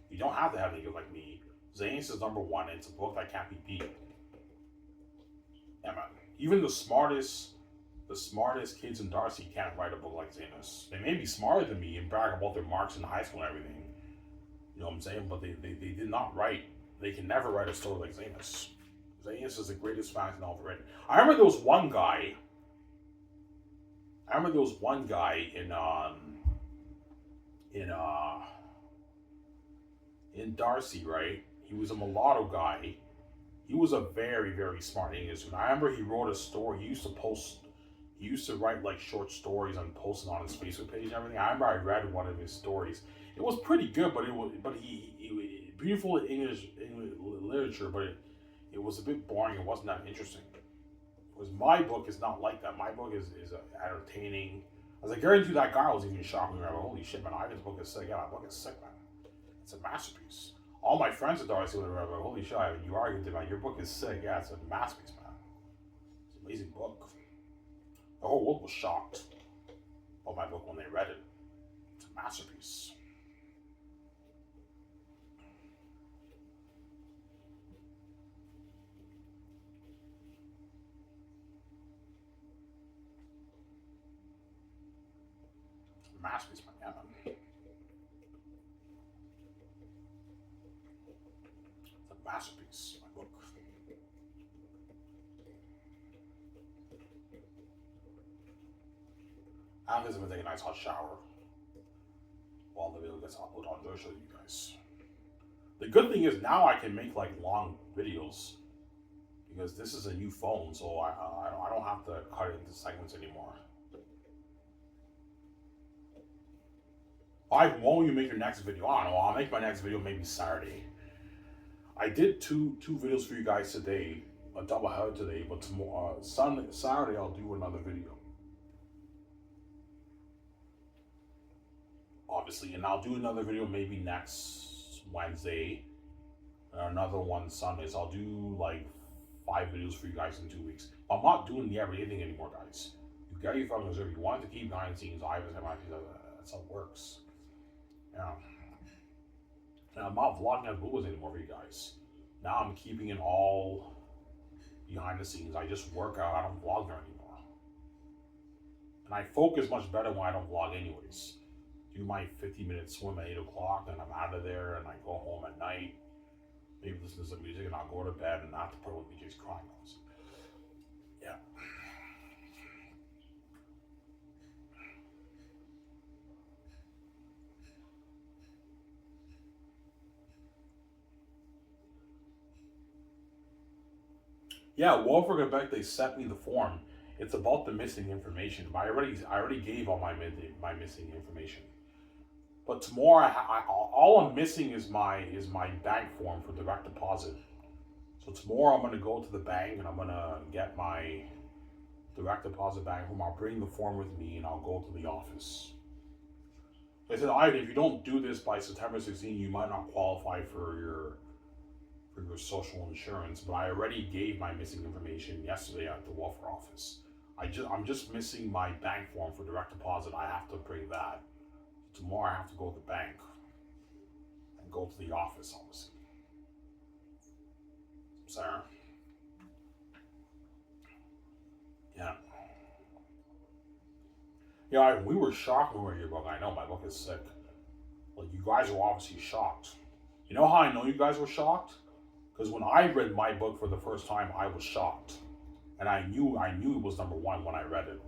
You don't have to have a like me. Zayas is number one. It's a book that can't be beat. Yeah, man. Even the smartest kids in Darcy can't write a book like Xanus. They may be smarter than me and brag about their marks in high school and everything. You know what I'm saying? But they did not write. They can never write a story like Xanus. Xanus is the greatest fantasy novel ever written. I remember there was one guy. In Darcy, right? He was a mulatto guy. He was a very, very smart Englishman. I remember he wrote a story. He used to write like short stories and post it on his Facebook page and everything. I remember I read one of his stories. It was pretty good, but he beautiful English literature, but it was a bit boring. It wasn't that interesting. Because my book is not like that. My book is entertaining. As I guarantee you, that guy was even shocking. Like, holy shit, man! Ivan's book is sick. Yeah, my book is sick, man. It's a masterpiece. All my friends at Darcy were like, holy shit, Ivan, you are good, man. Your book is sick. Yeah, it's a masterpiece, man. It's an amazing book. The whole world was shocked about my book when they read it. It's a masterpiece. It's a masterpiece, man. Yeah, man. Masterpiece. My book. After this, I'm gonna take a nice hot shower while the video gets uploaded on there, show you guys. The good thing is now I can make like long videos because this is a new phone, so I don't have to cut it into segments anymore. When will you make your next video? I don't know. I'll make my next video maybe Saturday. I did two videos for you guys today, a double header today, but tomorrow, Saturday I'll do another video. Obviously, and I'll do another video maybe next Wednesday, and another one Sunday. So I'll do like 5 videos for you guys in 2 weeks. I'm not doing the everyday thing anymore, guys. You got your fucking reserve. You want to keep behind the scenes. That's how it works. Yeah. And I'm not vlogging as videos anymore for you guys. Now I'm keeping it all behind the scenes. I just work out. I don't vlog there anymore. And I focus much better when I don't vlog anyways. Do my 50-minute swim at 8 o'clock, and I'm out of there, and I go home at night. Maybe listen to some music, and I'll go to bed, and not to put with BJ's crying. Yeah. Yeah, Wolford Quebec, they sent me the form. It's about the missing information. But I already gave all my missing information. But tomorrow, all I'm missing is my bank form for direct deposit. So tomorrow I'm gonna go to the bank and I'm gonna get my direct deposit bank form. I'll bring the form with me and I'll go to the office. They said, Ivan, if you don't do this by September 16, you might not qualify for your social insurance. But I already gave my missing information yesterday at the welfare office. I'm just missing my bank form for direct deposit. I have to bring that. Tomorrow I have to go to the bank and go to the office, obviously. Sarah. Yeah. Yeah, we were shocked when we read your book. I know my book is sick. Like, you guys were obviously shocked. You know how I know you guys were shocked? Because when I read my book for the first time, I was shocked. And I knew it was number 1 when I read it.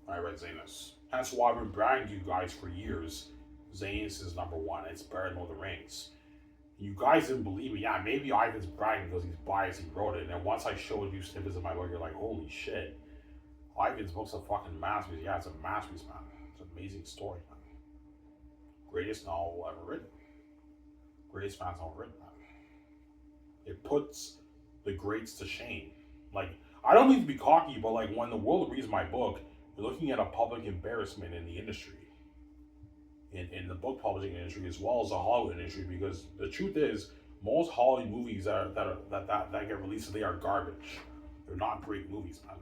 When I read xanus. That's why I've been bragging to you guys for years. xanus is number 1. It's better than Lord of the Rings. You guys didn't believe me. Yeah, maybe Ivan's bragging because he's biased, he wrote it. And then once I showed you snippets of my book, you're like, holy shit. Ivan's book's a fucking masterpiece. Yeah, it's a masterpiece, man. It's an amazing story, man. Greatest novel ever written. Greatest fans ever written, man. It puts the greats to shame. Like, I don't need to be cocky, but like when the world reads my book, you're looking at a public embarrassment in the industry, in the book publishing industry as well as the Hollywood industry. Because the truth is, most Hollywood movies that get released today are garbage. They're not great movies, man.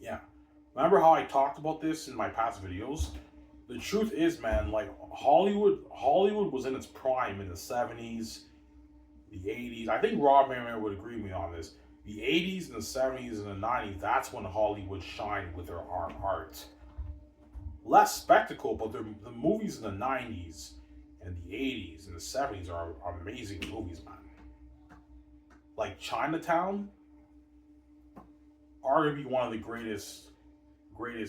Yeah, remember how I talked about this in my past videos? The truth is, man, like Hollywood was in its prime in the 70s, the 80s. I think Rob Merriman would agree with me on this. The 80s and the 70s and the 90s, that's when Hollywood shined with their art. Less spectacle, but the movies in the 90s and the 80s and the 70s are amazing movies, man. Like Chinatown, arguably one of the greatest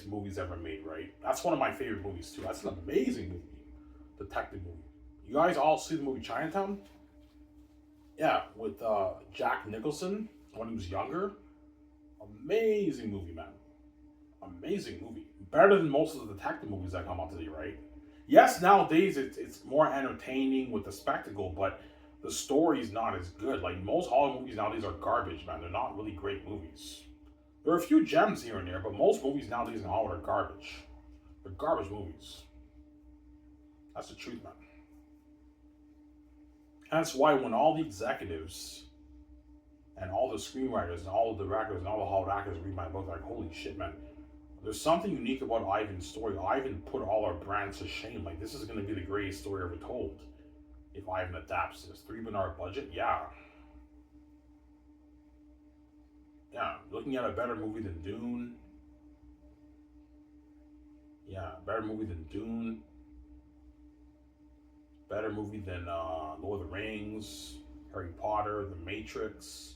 movies ever made, right? That's one of my favorite movies too. That's an amazing movie. Detective movie. You guys all see the movie Chinatown? Yeah, with Jack Nicholson when he was younger. Amazing movie, man. Amazing movie. Better than most of the detective movies that come out today, right? Yes, nowadays it's more entertaining with the spectacle, but the story's not as good. Like most Hollywood movies nowadays are garbage, man. They're not really great movies. There are a few gems here and there, but most movies nowadays in Hollywood are garbage. They're garbage movies. That's the truth, man. That's why when all the executives and all the screenwriters and all the directors and all the Hollywood actors read my book, like, holy shit, man. There's something unique about Ivan's story. Ivan put all our brands to shame. Like, this is going to be the greatest story ever told. If Ivan adapts this. $3 billion budget? Yeah. Yeah. Looking at a better movie than Dune. Yeah. Better movie than Dune. Better movie than Lord of the Rings, Harry Potter, The Matrix.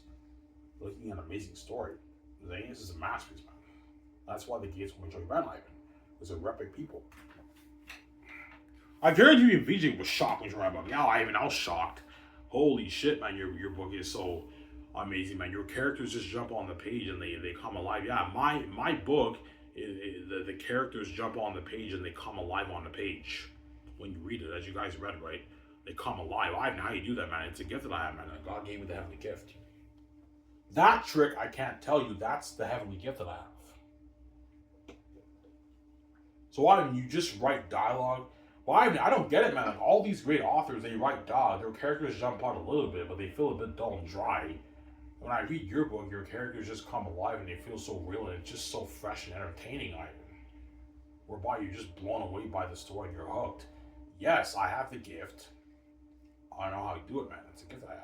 Looking at an amazing story. This is a masterpiece, man. That's why the gates will enjoy Van Ivan. It's a epic people. I guarantee you, VJ was shocked when you read about me. Yeah, I was shocked. Holy shit, man! Your book is so amazing, man. Your characters just jump on the page and they come alive. Yeah, my book, the characters jump on the page and they come alive on the page when you read it, as you guys read, right? They come alive. I don't know how you do that, man. It's a gift that I have, man. God gave me the heavenly gift. That trick, I can't tell you. That's the heavenly gift that I have. So why don't you just write dialogue? Well, I don't get it, man. Like, all these great authors, they write dialogue. Their characters jump out a little bit, but they feel a bit dull and dry. When I read your book, your characters just come alive and they feel so real and it's just so fresh and entertaining, Ivan. Whereby you're just blown away by the story and you're hooked. Yes, I have the gift. I don't know how you do it, man. It's a gift that I have.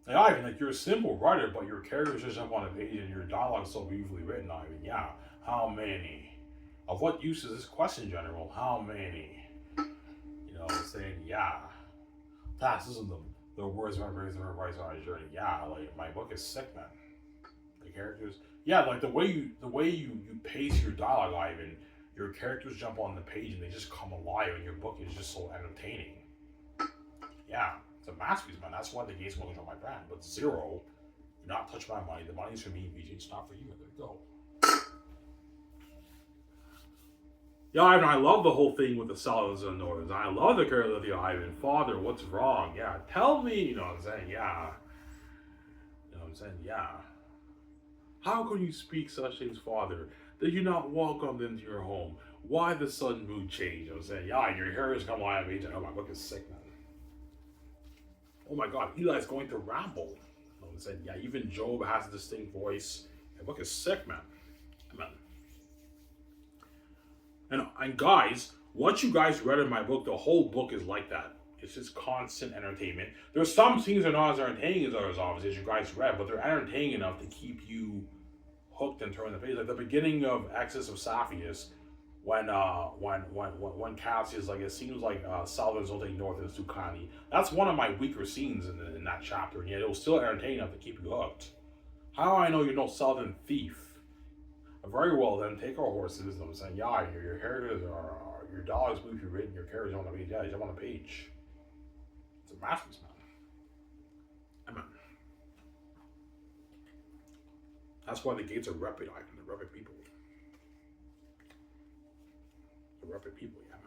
And Ivan, like, you're a simple writer, but your characters just jump on a page and your dialogue's so beautifully written, Ivan. Yeah. How many? Of what use is this question, General? How many? You know, saying, yeah. This isn't the words my brains are right on a journey. Yeah, like, my book is sick, man. The characters. Yeah, like the way you pace your dialogue, Ivan, your characters jump on the page and they just come alive and your book is just so entertaining. Yeah. It's a masterpiece, man. That's why the gates won't control my brand. But zero, do not touch my money. The money's for me, VJ. It's not for you. There you go. Yeah, Ivan, I love the whole thing with the Southerners and Northerns. I love the character of the Ivan. Father, what's wrong? Yeah, tell me. You know what I'm saying? Yeah. You know what I'm saying? Yeah. How can you speak such things, Father? Did you not welcome them to your home? Why the sudden mood change? You know what I'm saying? Yeah, and your hair is coming alive, VJ. Oh, my book is sick, man. Oh my God, Eli's going to ramble. You know what I'm saying? Yeah, even Job has a distinct voice. My book is sick, man. And guys, what you guys read in my book, the whole book is like that. It's just constant entertainment. There's some things that are not as entertaining as others, obviously, as you guys read, but they're entertaining enough to keep you hooked and turn the page. Like the beginning of Exodus of Sapphires, when Cassius, like, it seems like Southerners don't take Northerners too kindly. That's one of my weaker scenes in that chapter, and yet it was still entertaining enough to keep you hooked. How do I know you're no Southern thief? Very well, then take our horses. I'm saying, yeah, your characters are your dollars move, you're written, your characters on the page. Yeah, you jump on the page. It's a masterpiece, man. Amen. That's why the gates are rapid, Ivan. They're rapid people. They're rapid people, yeah, man.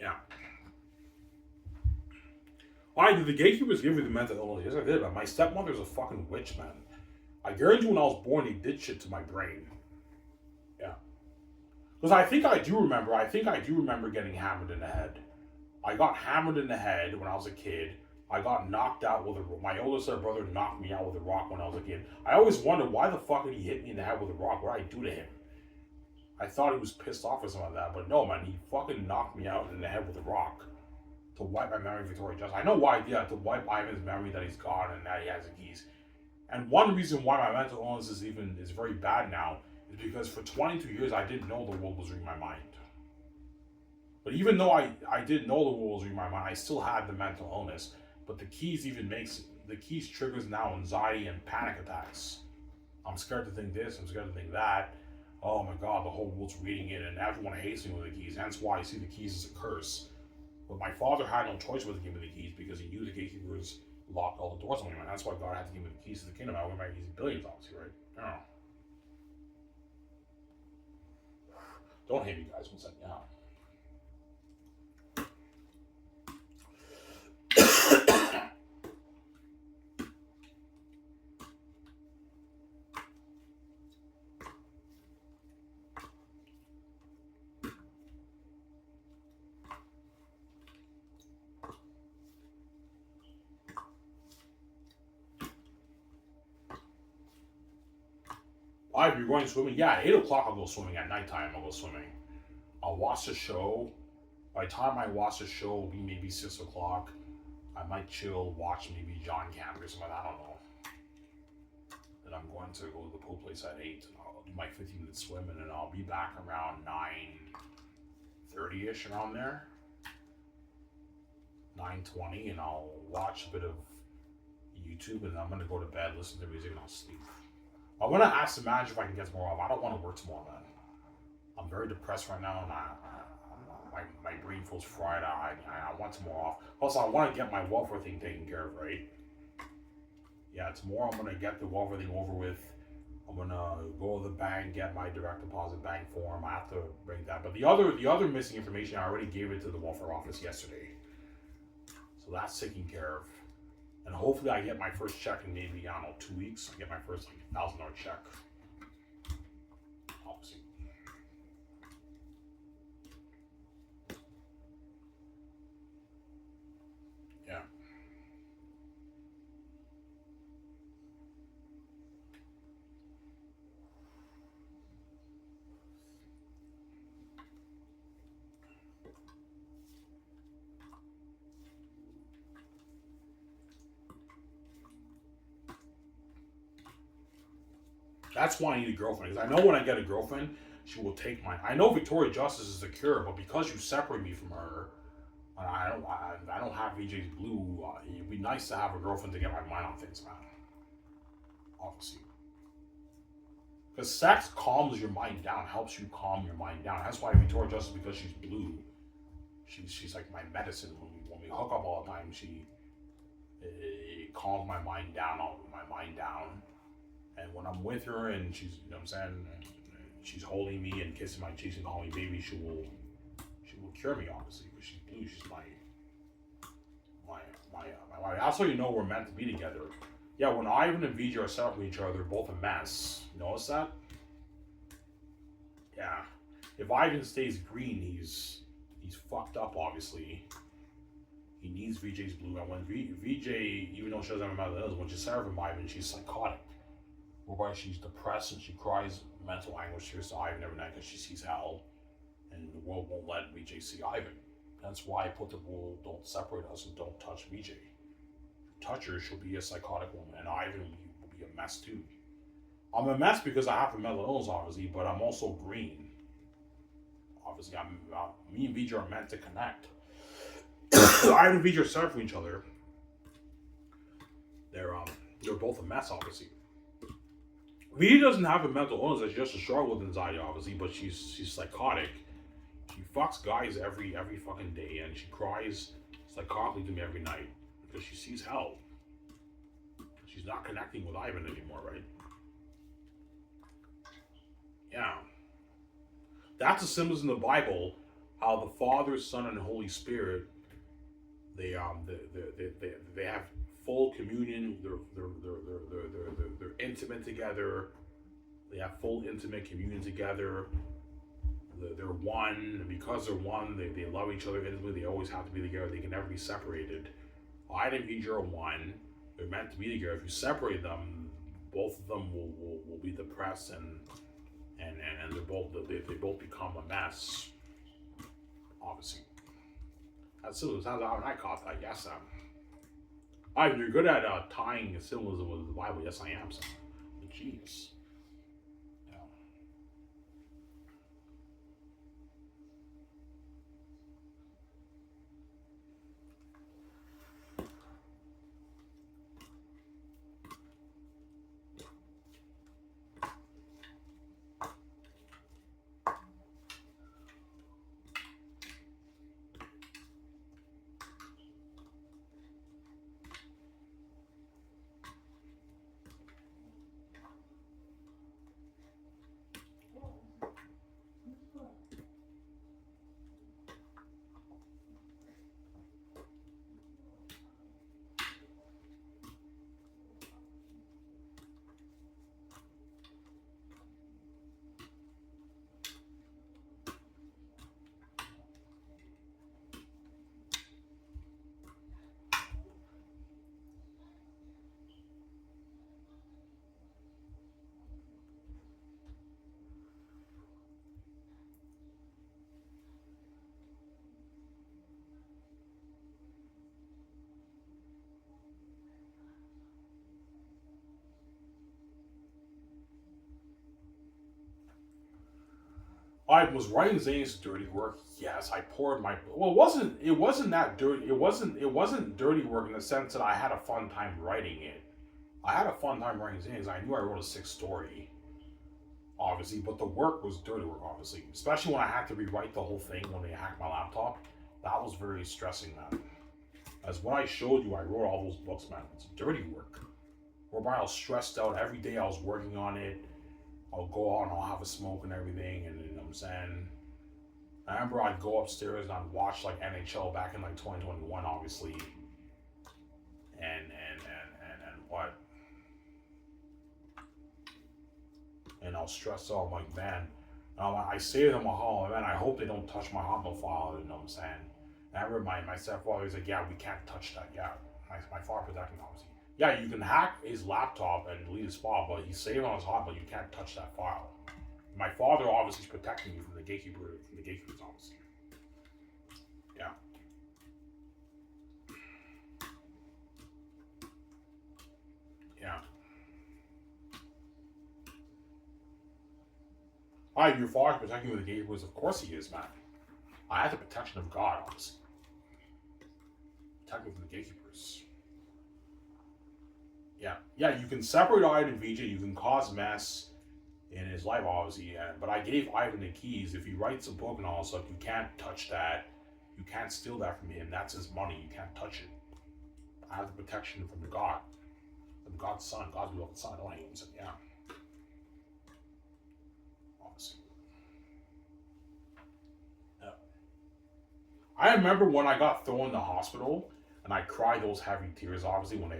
Yeah. I did. The gatekeepers give me the mental illness. Yes, I did, but my stepmother's a fucking witch, man. I guarantee when I was born, they did shit to my brain. Yeah. Because I think I do remember getting hammered in the head. I got hammered in the head when I was a kid. I got knocked out with my oldest brother knocked me out with a rock when I was a kid. I always wondered, why the fuck did he hit me in the head with a rock? What did I do to him? I thought he was pissed off or something like that, but no, man, he fucking knocked me out in the head with a rock to wipe my memory of Victoria Justice. I know why, yeah, to wipe Ivan's memory that he's gone and that he has the keys. And one reason why my mental illness is very bad now is because for 22 years I didn't know the world was reading my mind. But even though I didn't know the world was reading my mind, I still had the mental illness. But the keys triggers now anxiety and panic attacks. I'm scared to think this, I'm scared to think that. Oh my God, the whole world's reading it and everyone hates me with the keys. Hence why I see the keys as a curse. But my father had no choice but to give me the keys because he knew the gatekeepers locked all the doors on me. And that's why God had to give me the keys to the kingdom. I would make these billions, obviously, right? Yeah. Don't hate me, guys. One second. Yeah. If you're going swimming, yeah, at 8 o'clock I'll go swimming. At nighttime I'll go swimming. I'll watch the show. By the time I watch the show, it'll be maybe 6 o'clock. I might chill, watch maybe John Cameron or something. I don't know. Then I'm going to go to the pool place at 8. And I'll do my 15-minute swim, and then I'll be back around 9:30ish around there. 9:20, and I'll watch a bit of YouTube, and I'm gonna go to bed, listen to music, and I'll sleep. I want to ask the manager if I can get tomorrow off. I don't want to work tomorrow, man. I'm very depressed right now, and my brain feels fried. I want tomorrow off. Also, I want to get my welfare thing taken care of, right? Yeah, tomorrow I'm gonna get the welfare thing over with. I'm gonna go to the bank, get my direct deposit bank form. I have to bring that. But the other missing information, I already gave it to the welfare office yesterday, so that's taken care of. And hopefully I get my first check in maybe, I don't know, 2 weeks. I get my first like $1,000 check. Obviously. Yeah. That's why I need a girlfriend. Because I know when I get a girlfriend, she will take my. I know Victoria Justice is the cure, but because you separate me from her, I don't have VJ's blue. It'd be nice to have a girlfriend to get my mind on things, man. Obviously, because sex calms your mind down, helps you calm your mind down. That's why Victoria Justice, because she's blue, she's like my medicine. When we hook up all the time, it calms my mind down, And when I'm with her and she's, you know what I'm saying, she's holding me and kissing my cheeks and calling me baby, she will cure me, obviously, because she's blue. She's my wife. That's how you know we're meant to be together. Yeah, when Ivan and VJ are separate from each other, they're both a mess. You notice that? Yeah. If Ivan stays green, he's fucked up, obviously. He needs VJ's blue. And when VJ, even though she doesn't have a mental illness, when she's separate from Ivan, she's psychotic. Whereby she's depressed and she cries mental anguish tears to Ivan every night because she sees hell, and the world won't let VJ see Ivan. That's why I put the rule: don't separate us and don't touch VJ. Touch her, she'll be a psychotic woman, and Ivan will be a mess too. I'm a mess because I have a mental illness, obviously, but I'm also green. Obviously, me and VJ are meant to connect. Ivan and VJ are separate from each other. They're both a mess, obviously. V doesn't have a mental illness; she just a struggle with anxiety, obviously. But she's psychotic. She fucks guys every fucking day, and she cries psychotically to me every night because she sees hell. She's not connecting with Ivan anymore, right? Yeah, that's the symbols in the Bible. How the Father, Son, and Holy Spirit they have full communion. They're intimate together. They have full intimate communion together. They're one, and because they're one, they love each other intimately. They always have to be together. They can never be separated. I and VJ are one. They're meant to be together. If you separate them, both of them will be depressed and they both become a mess. Obviously, that's how I caught that. Yes, Ivan, you're good at tying symbolism with the Bible. Yes, I am, son. Jeez. Yeah. I was writing Zane's dirty work. Yes, I poured my. Well, it wasn't that dirty. It wasn't dirty work in the sense that I had a fun time writing it. I had a fun time writing Zane's. I knew I wrote a sick story, obviously, but the work was dirty work, obviously. Especially when I had to rewrite the whole thing when they hacked my laptop. That was very stressing, man. As what I showed you, I wrote all those books, man. It's dirty work. Whereby I was stressed out every day. I was working on it. I'll go out and I'll have a smoke and everything, and you know what I'm saying. I remember I'd go upstairs and I'd watch like NHL back in like 2021, obviously, and what, and I was stressed out. I'm like, man, I say to my home, man, I hope they don't touch my Hotmail file. You know what I'm saying? And I remember my stepfather was like, yeah, we can't touch that. Yeah, my father protecting me, obviously. Yeah, you can hack his laptop and delete his file, but he's saved on his Hotmail. You can't touch that file. My father obviously is protecting me from the gatekeepers, obviously. Yeah. Yeah. Your father's protecting you from the gatekeepers. Of course he is, man. I had the protection of God, obviously. Protect me from the gatekeepers. Yeah. Yeah, you can separate Ivan and VJ. You can cause mess in his life, obviously. Yeah. But I gave Ivan the keys. If he writes a book and all stuff, you can't touch that. You can't steal that from him. That's his money. You can't touch it. I have the protection from God. From God's son. God's beloved son. Elohim's. And yeah. Obviously. Yeah. I remember when I got thrown in the hospital and I cried those heavy tears, obviously, when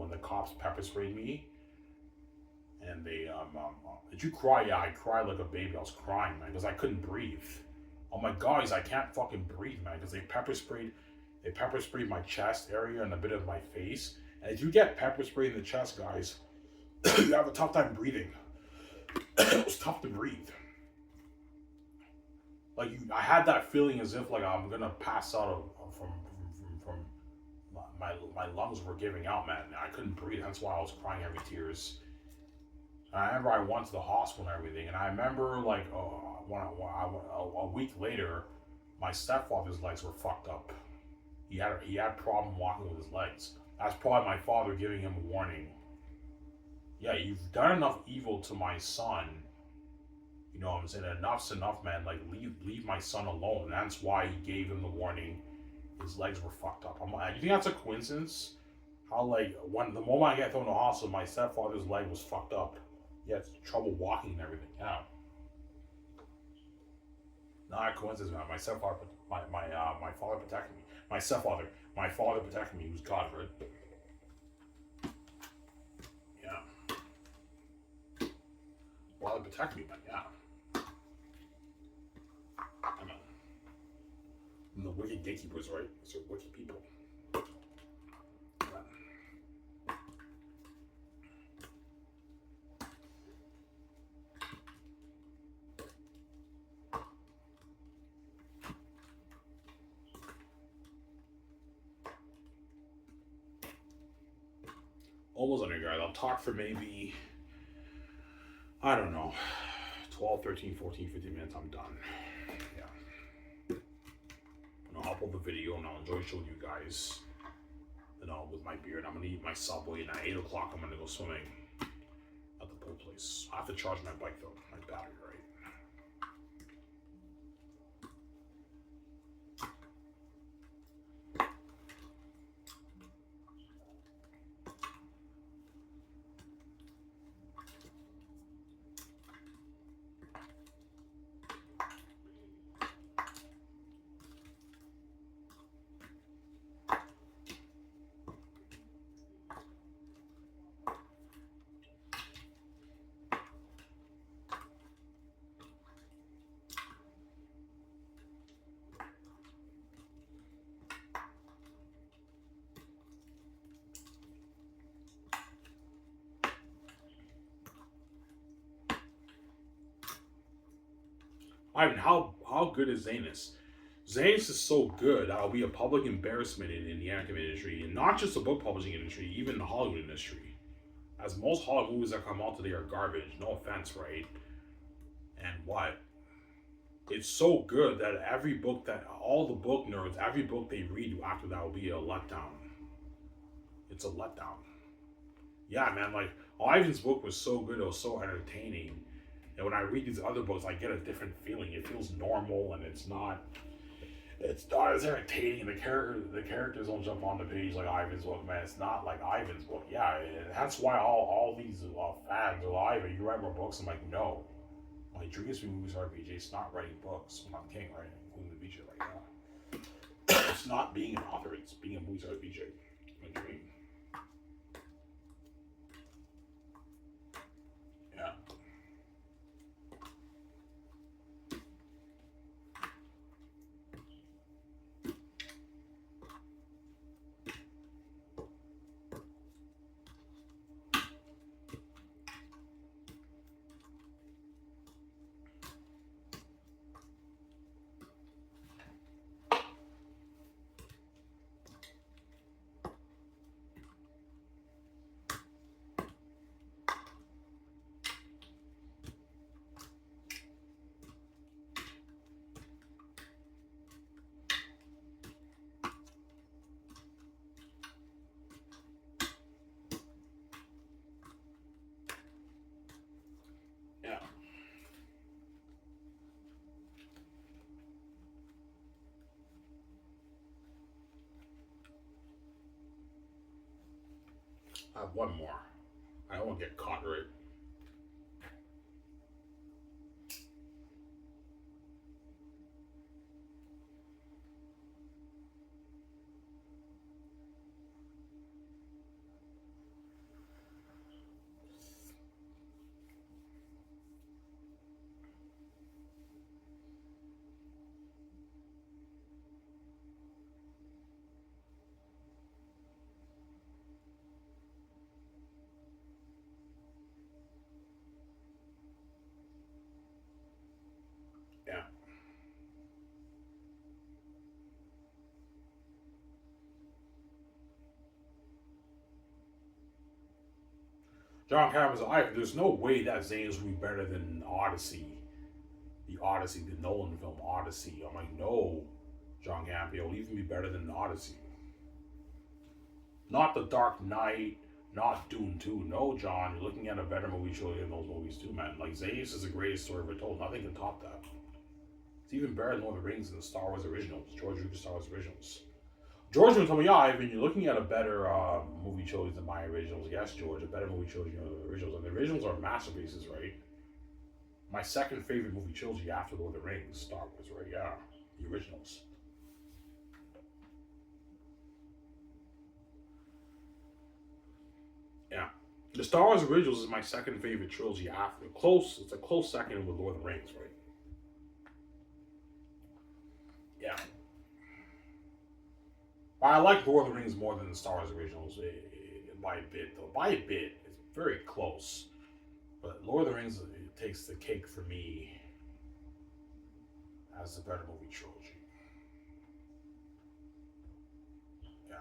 the cops pepper sprayed me. And they did you cry? Yeah, I cried like a baby. I was crying, man, because I couldn't breathe. Oh my God, I can't fucking breathe, man, because they pepper sprayed my chest area and a bit of my face. And if you get pepper sprayed in the chest, guys, you have a tough time breathing. It was tough to breathe. Like I had that feeling as if like I'm gonna pass out from my lungs were giving out, man. I couldn't breathe. That's why I was crying heavy tears. And I remember I went to the hospital and everything, and I remember like a week later, my stepfather's legs were fucked up. He had problem walking with his legs. That's probably my father giving him a warning. Yeah, you've done enough evil to my son. You know what I'm saying? Enough's enough, man. Like leave my son alone. And that's why he gave him the warning. His legs were fucked up. I'm like, you think that's a coincidence? How like when the moment I get thrown in the hospital, my stepfather's leg was fucked up. He had trouble walking and everything. Yeah. Not a coincidence, man. My stepfather, my father protected me. My father protected me. He was God, right? Yeah. Father protected me, man. Yeah. I mean, and the wicked gatekeepers, right? They're wicked people. Almost under, guys. I'll talk for maybe, I don't know, 12, 13, 14, 15 minutes. I'm done. Yeah. And I'll upload the video and I'll enjoy showing you guys, you know, with my beard. I'm going to eat my Subway, and at 8 o'clock I'm going to go swimming at the pool place. I have to charge my bike though, my battery, right? Ivan, how good is xanus? Xanus is so good that it'll be a public embarrassment in the acting industry, and not just the book publishing industry, even the Hollywood industry. As most Hollywood movies that come out today are garbage. No offense, right? And what? It's so good that every book that all the book nerds, every book they read after that will be a letdown. It's a letdown. Yeah, man. Like Ivan's book was so good, it was so entertaining. And when I read these other books, I get a different feeling. It feels normal, and it's not as entertaining. The characters don't jump on the page like Ivan's book, man. It's not like Ivan's book. Yeah, and that's why all these fans are like, Ivan, you write more books. I'm like, no. My dream is to be movies RPG. It's not writing books when I'm king, right? Including the feature right now. It's not being an author. It's being a movies RPG. My dream. Yeah. Yeah. I have one more. I don't want to get caught right. Yeah. John Carpenter's Ivan. There's no way that Zane's will be better than Odyssey. The Odyssey, the Nolan film Odyssey. I'm like, no, John Campbell will even be better than Odyssey. Not The Dark Knight, not Dune 2. No, John, you're looking at a better movie trilogy than those movies too, man. Like, Zane's is the greatest story ever told. Nothing can top that. It's even better than Lord of the Rings and the Star Wars originals. George Lucas Star Wars originals. George would tell me, yeah, Ivan, you're looking at a better movie trilogy than my originals. Yes, George, a better movie trilogy than the originals. And the originals are masterpieces, right? My second favorite movie trilogy after Lord of the Rings, Star Wars, right? Yeah, the originals. Yeah. The Star Wars originals is my second favorite trilogy after. Close, it's a close second with Lord of the Rings, right? Yeah. But I like Lord of the Rings more than the Star Wars originals by a bit, though. By a bit. It's very close. But Lord of the Rings takes the cake for me as the better movie trilogy. Yeah.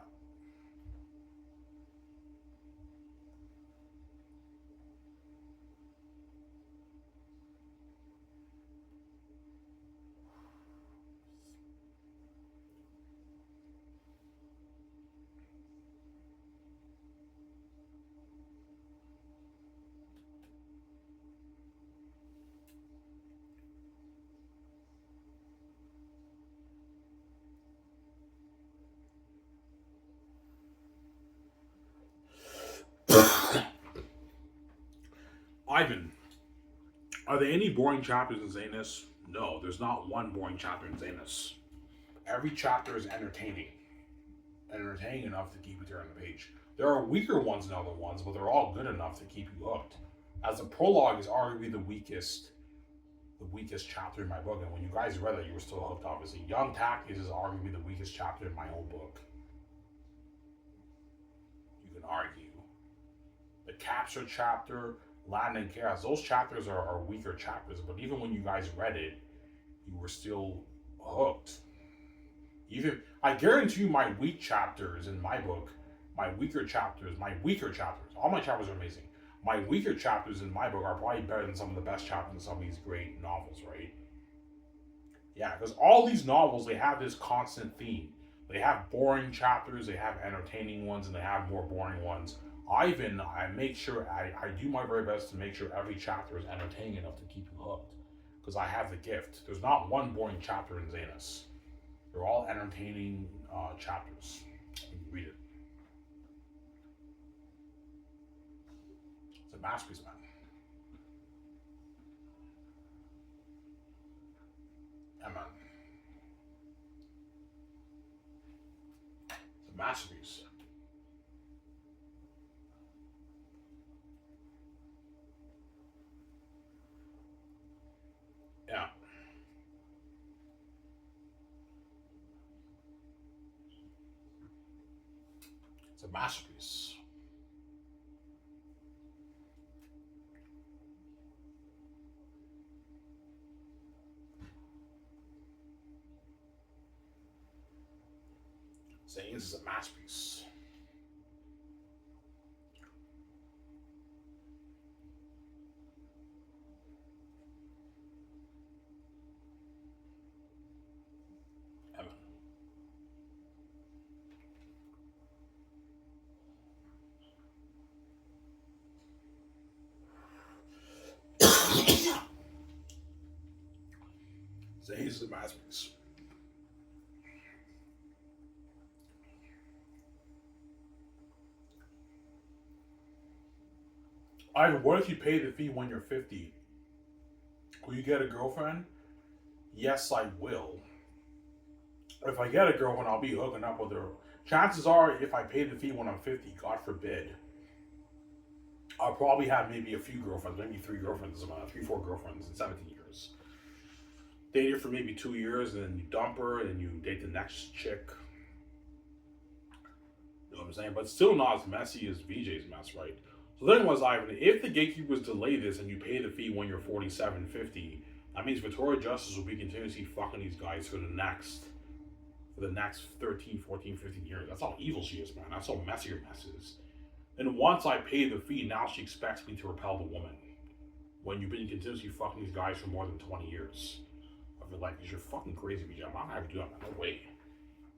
Ivan, are there any boring chapters in Zanus? No, there's not one boring chapter in Zanus. Every chapter is entertaining enough to keep you there on the page. There are weaker ones than other ones, but they're all good enough to keep you hooked. As the prologue is arguably the weakest chapter in my book, and when you guys read it, you were still hooked. Obviously, Young Tactics is arguably the weakest chapter in my whole book. You can argue the capture chapter, Land and Chaos. Those chapters are weaker chapters, but even when you guys read it, you were still hooked. Even I guarantee you, my weak chapters in my book, my weaker chapters, all my chapters are amazing. My weaker chapters in my book are probably better than some of the best chapters in some of these great novels, right? Yeah, because all these novels, they have this constant theme. They have boring chapters, they have entertaining ones, and they have more boring ones. I make sure, I do my very best to make sure every chapter is entertaining enough to keep you hooked. Because I have the gift. There's not one boring chapter in xanus. They're all entertaining chapters. You can read it. It's a masterpiece, man. Yeah, man. It's a masterpiece. Yeah, it's a masterpiece. Saying this is a masterpiece. Yeah, man. Saying this is a masterpiece. Ivan, what if you pay the fee when you're 50? Will you get a girlfriend? Yes, I will. If I get a girlfriend, I'll be hooking up with her. Chances are, if I pay the fee when I'm 50, God forbid, I'll probably have maybe a few girlfriends, maybe three girlfriends, three, four girlfriends in 17 years. Date her for maybe 2 years, and then you dump her, and then you date the next chick. You know what I'm saying? But still not as messy as VJ's mess, right? So then was Ivan, if the gatekeepers delay this and you pay the fee when you're 47, 50, that means Victoria Justice will be continuously fucking these guys for the next 13, 14, 15 years. That's how evil she is, man. That's how messy her mess is. And once I pay the fee, now she expects me to repel the woman. When you've been continuously fucking these guys for more than 20 years. I feel like, you're fucking crazy, BJ. I'm not gonna have to do that, man. No way.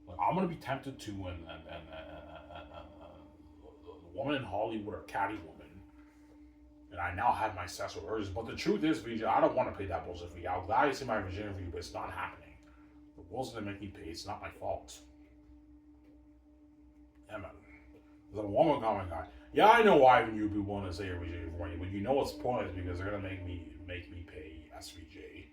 Like, I'm gonna be tempted to, the woman in Hollywood or Catwoman, and I now have my sexual urges. But the truth is, VJ, I don't want to pay that bullshit fee. I'll gladly see my virginity, but it's not happening. The world's gonna make me pay. It's not my fault. Yeah, man. There's a woman comment guy. Yeah, I know why you'd be willing to say your virginity for me, but you know what's the point is because they're gonna make me pay SVJ.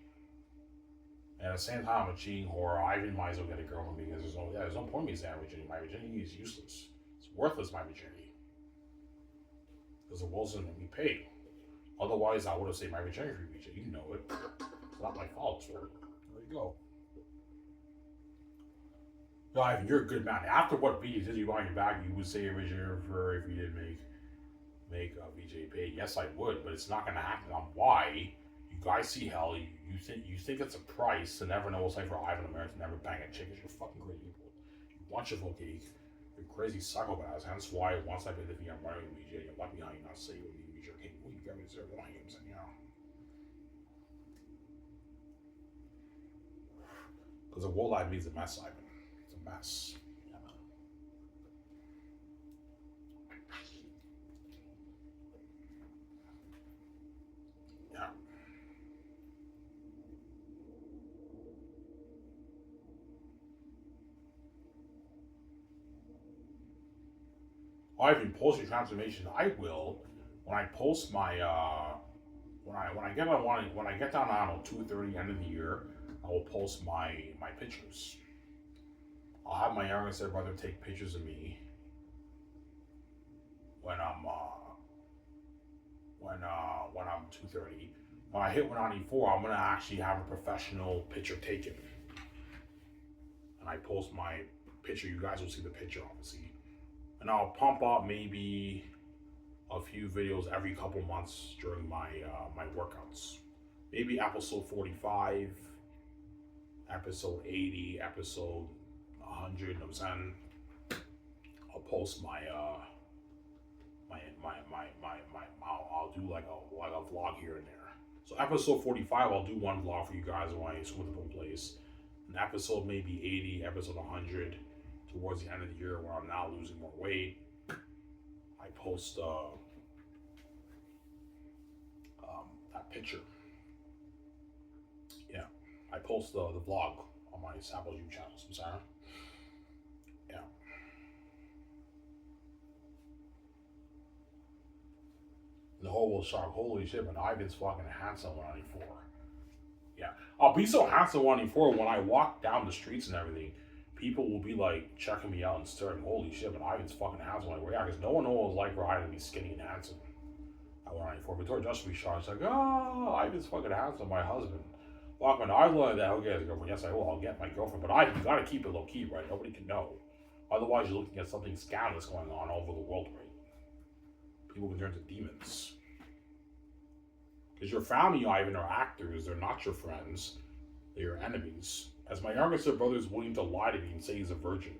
And at the same time, I'm a cheating whore. I even might as well get a girlfriend because there's no point in me saying virginity. My virginity is useless. It's worthless, my virginity. Because the world's gonna make me pay. Otherwise, I would have saved my virginity for you. You know it. It's not my fault, so there you go. No, Ivan, you're a good man. After what VJ did you on your back, you would say a virginity for if you did make VJ pay. Yes, I would, but it's not gonna happen. On why? You guys see hell. You think it's a price to never know what's like for Ivan America to never bang a chick. You're fucking crazy people. You bunch of okay. You're crazy psychopaths. Hence why once I pay the fee, I'm marrying VJ. You left behind, you not say what you VJ. Hey, you got me to serve one games, and you know. Because the world life means a mess, Ivan. It's a mess. Yeah, man. Yeah. Ivan, post your transformation. I will when I post my when I get down I don't know 2:30 end of the year, I will post my pictures. I'll have my youngest brother take pictures of me when I'm 2:30. When I hit 194, I'm gonna actually have a professional picture taken, and I post my picture. You guys will see the picture, obviously, and I'll pump up maybe a few videos every couple months during my workouts. Maybe episode 45, episode 80, episode 100. You know what I'm saying? I'll post I'll do like a vlog here and there. So episode 45, I'll do one vlog for you guys when I swim to the place. An episode maybe 80, episode 100, towards the end of the year where I'm now losing more weight. I post that picture. Yeah, I post the vlog on my Sabo's YouTube channel. Sarah. Yeah. The whole world shocked. Holy shit, but Ivan's fucking handsome 194. Yeah. I'll be so handsome 194 when I walk down the streets and everything. People will be like checking me out and staring. Holy shit, but Ivan's fucking handsome. Like, yeah, because no one knows like for Ivan to be skinny and handsome. At 194. Victoria just be shocked. It's like, oh, Ivan's fucking handsome. My husband. Lockman, I learned that he'll get his girlfriend. Yes, I will. I'll get my girlfriend. But you gotta keep it low key, right? Nobody can know. Otherwise, you're looking at something scandalous going on all over the world, right? People can turn to demons. Because your family, Ivan, are actors. They're not your friends. They're your enemies. As my youngest brother is willing to lie to me and say he's a virgin.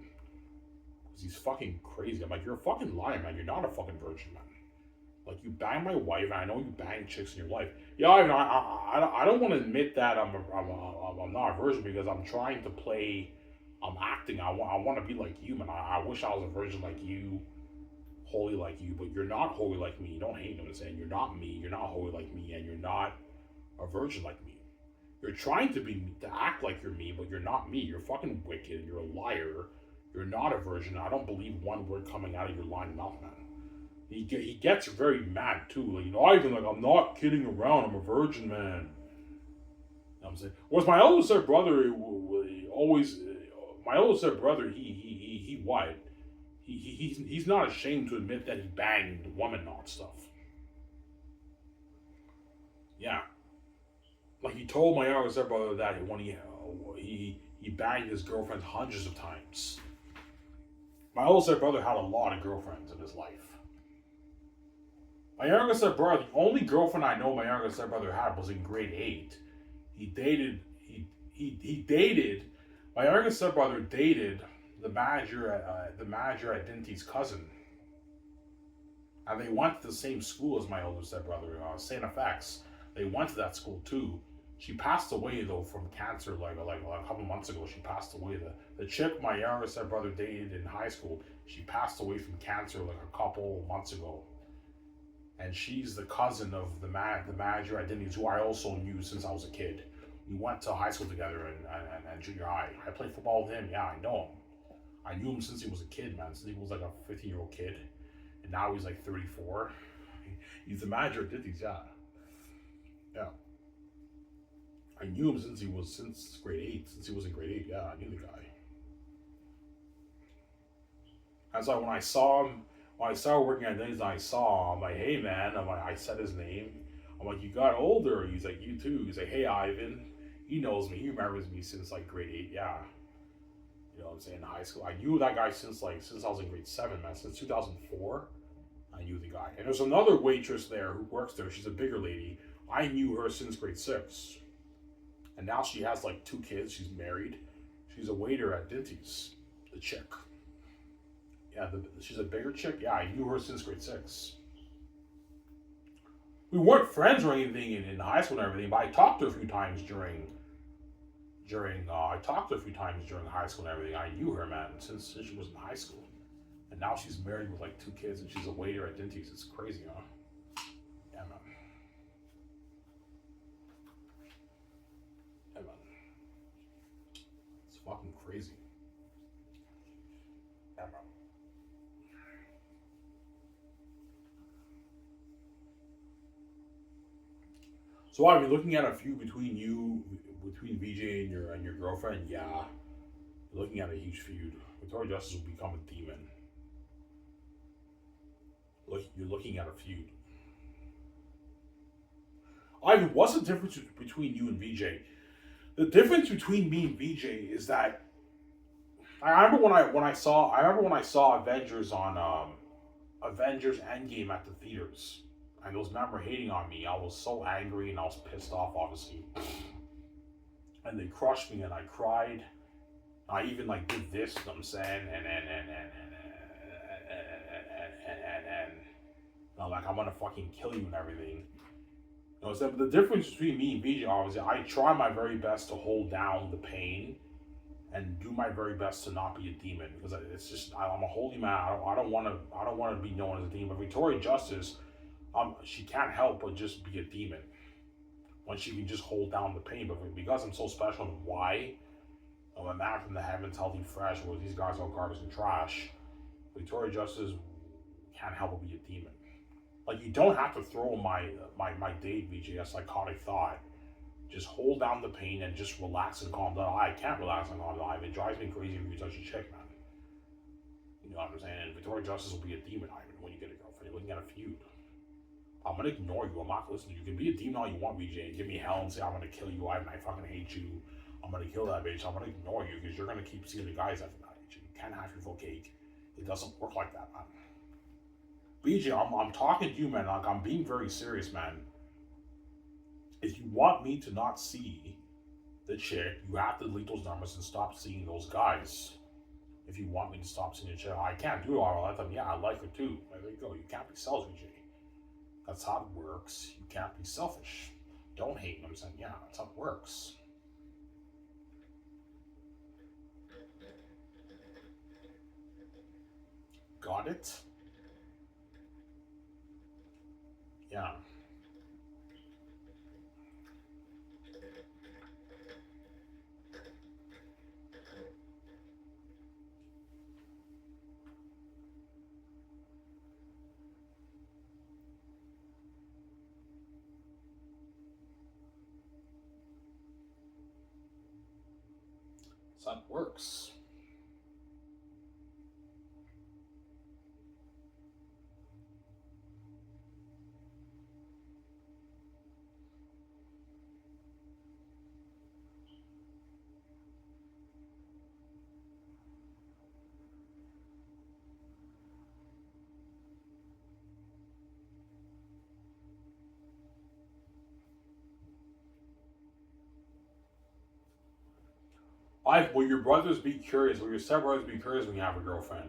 Because he's fucking crazy. I'm like, you're a fucking liar, man. You're not a fucking virgin, man. Like, you bang my wife, and I know you bang chicks in your life. Yeah, Ivan, I don't want to admit that I'm not a virgin because I'm trying to play, I'm acting. I want to be like you, man. I wish I was a virgin like you, holy like you, but you're not holy like me. You don't hate me, I'm saying. You're not me. You're not holy like me, and you're not a virgin like me. You're trying to act like you're me, but you're not me. You're fucking wicked. You're a liar. You're not a virgin. I don't believe one word coming out of your lying mouth, man. He gets very mad too. Like, Ivan, like, I'm not kidding around. I'm a virgin, man. You know what I'm saying? Whereas my older step brother always, my older step brother, he what? He's not ashamed to admit that he banged woman and stuff. Yeah. Like, he told my younger stepbrother that when he banged his girlfriend hundreds of times. My older stepbrother had a lot of girlfriends in his life. My younger stepbrother, the only girlfriend I know my younger stepbrother had was in grade 8. He dated. My younger stepbrother dated the manager at Dinty's cousin, and they went to the same school as my older stepbrother, St. FX. They went to that school too. She passed away though from cancer like a couple months ago. She passed away. The chick my younger stepbrother dated in high school, she passed away from cancer like a couple months ago. And she's the cousin of the manager at Dinty's, who I also knew since I was a kid. We went to high school together and junior high. I played football with him. Yeah, I know him. I knew him since he was a kid, man. Since he was like a 15-year-old kid. And now he's like 34. He's the manager at Dinty's, yeah. Yeah. I knew him since grade 8. Since he was in grade 8, yeah, I knew the guy. And so when I saw him, when I started working at Dinty's, I saw him. I'm like, hey, man. I said his name. I'm like, you got older. He's like, you too. He's like, hey, Ivan. He knows me. He remembers me since like grade 8. Yeah. You know what I'm saying? In high school. I knew that guy since I was in grade 7, man. Since 2004, I knew the guy. And there's another waitress there who works there. She's a bigger lady. I knew her since grade 6. And now she has like 2 kids. She's married. She's a waiter at Dinty's. The chick. Yeah, she's a bigger chick. Yeah, I knew her since grade 6. We weren't friends or anything in high school and everything, but I talked to her a few times during high school and everything. I knew her, man, since she was in high school. And now she's married with like 2 kids and she's a waiter at Dinty's. It's crazy, huh? Yeah, man. Yeah, man. It's fucking crazy. Yeah, man. So I've been looking at a feud between VJ and your girlfriend. Yeah, looking at a huge feud. Victoria Justice will become a demon. You're looking at a feud. Ivan, what's the difference between you and VJ? The difference between me and VJ is that I remember when I saw Avengers on Avengers Endgame at the theaters. And those men were hating on me. I was so angry and I was pissed off, obviously. And they crushed me and I cried. I even like did this, you know what I'm saying? And I'm like, I'm gonna fucking kill you and everything. You know, so the difference between me and BJ, obviously, I try my very best to hold down the pain and do my very best to not be a demon because it's just I'm a holy man. I don't want to. I don't want to be known as a demon. But Victoria Justice, she can't help but just be a demon when she can just hold down the pain. But because I'm so special and why I'm a man from the heavens, healthy, fresh, where these guys are garbage and trash, Victoria Justice can't help but be a demon. Like you don't have to throw my date VJ a psychotic thought. Just hold down the pain and just relax and calm down. I can't relax and calm down. It drives me crazy when you touch a chick, man. You know what I'm saying? Victoria Justice will be a demon, Ivan, when you get a girlfriend. You're looking at a feud. I'm gonna ignore you. I'm not listening. You can be a demon all you want, BJ. Give me hell and say I'm gonna kill you, Ivan. I fucking hate you. I'm gonna kill that bitch. I'm gonna ignore you because you're gonna keep seeing the guys after that. You can't have your full cake. It doesn't work like that, man. BJ, I'm talking to you, man. Like I'm being very serious, man. If you want me to not see the chick, you have to delete those numbers and stop seeing those guys. If you want me to stop seeing the chick, I can't do it. I'll let them. Yeah, I like her too. There you go. You can't be selfish, BJ. That's how it works. You can't be selfish. Don't hate me. I'm saying, yeah, that's how it works. Got it? Yeah. So that works. Will your brothers be curious? Will your stepbrothers be curious when you have a girlfriend?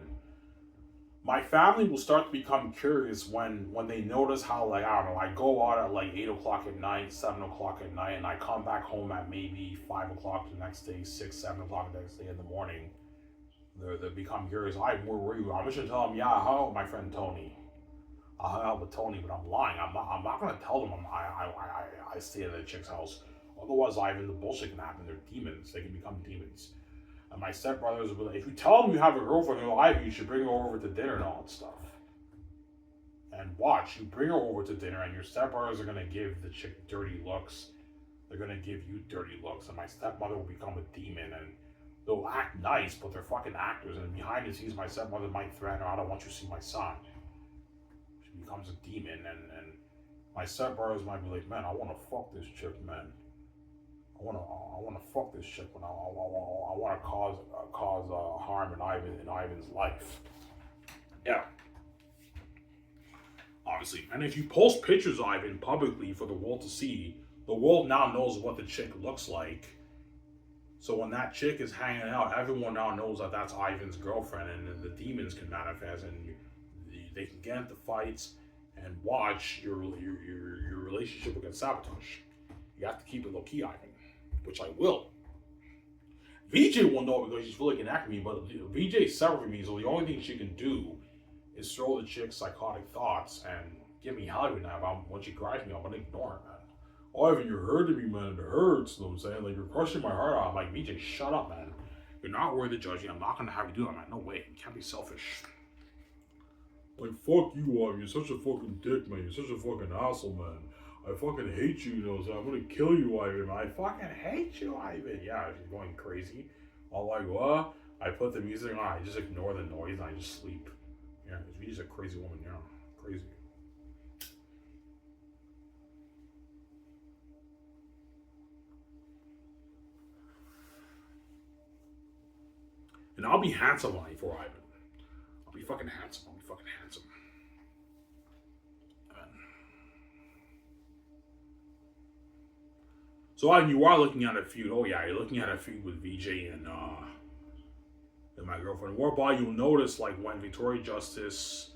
My family will start to become curious when they notice how like I don't know. I go out at like 8 o'clock at night, 7 o'clock at night, and I come back home at maybe 5 o'clock the next day, 6, 7 o'clock the next day in the morning. They become curious. Where were you? I'm just gonna tell them, yeah, I hung out with my friend Tony. I hung out with Tony, but I'm lying. I'm not gonna tell them I stay at the chick's house. Otherwise, Ivan, the bullshit can happen. They're demons. They can become demons. And my stepbrothers will be like, if you tell them you have a girlfriend, they're like, Ivy, you should bring her over to dinner and all that stuff. And watch, you bring her over to dinner, and your stepbrothers are gonna give the chick dirty looks. They're gonna give you dirty looks, and my stepmother will become a demon, and they'll act nice, but they're fucking actors. And behind the scenes, my stepmother might threaten her, I don't want you to see my son. She becomes a demon, and my stepbrothers might be like, man, I want to fuck this chick, man. I want to fuck this chick, but I want to cause harm in Ivan's life. Yeah, obviously. And if you post pictures of Ivan publicly for the world to see, the world now knows what the chick looks like. So when that chick is hanging out, everyone now knows that that's Ivan's girlfriend, and the demons can manifest, and they can get into fights, and watch your relationship will get sabotaged. You have to keep it low key, Ivan, which I will. VJ will know because she's really connected with me, but VJ is separate from me, so the only thing she can do is throw the chick psychotic thoughts and give me hell every night about when she cries me, I'm gonna ignore her, man. Oh, Ivan, you're hurting me, man. It hurts, you know what I'm saying? Like, you're crushing my heart out. I'm like, VJ, shut up, man. You're not worthy of judging. I'm not gonna have you do that, man. No way. You can't be selfish. Like, fuck you, Ivan. You're such a fucking dick, man. You're such a fucking asshole, man. I fucking hate you, you know, so I'm gonna kill you, Ivan. I fucking hate you, Ivan. Yeah, she's going crazy. I'm like, what? I put the music on, I just ignore the noise, and I just sleep. Yeah, she's a crazy woman, yeah. Crazy. And I'll be handsome on you for Ivan. I'll be fucking handsome. I'll be fucking handsome. So Ivan, you are looking at a feud. Oh yeah, you're looking at a feud with VJ and my girlfriend. Whereby you'll notice like when Victoria Justice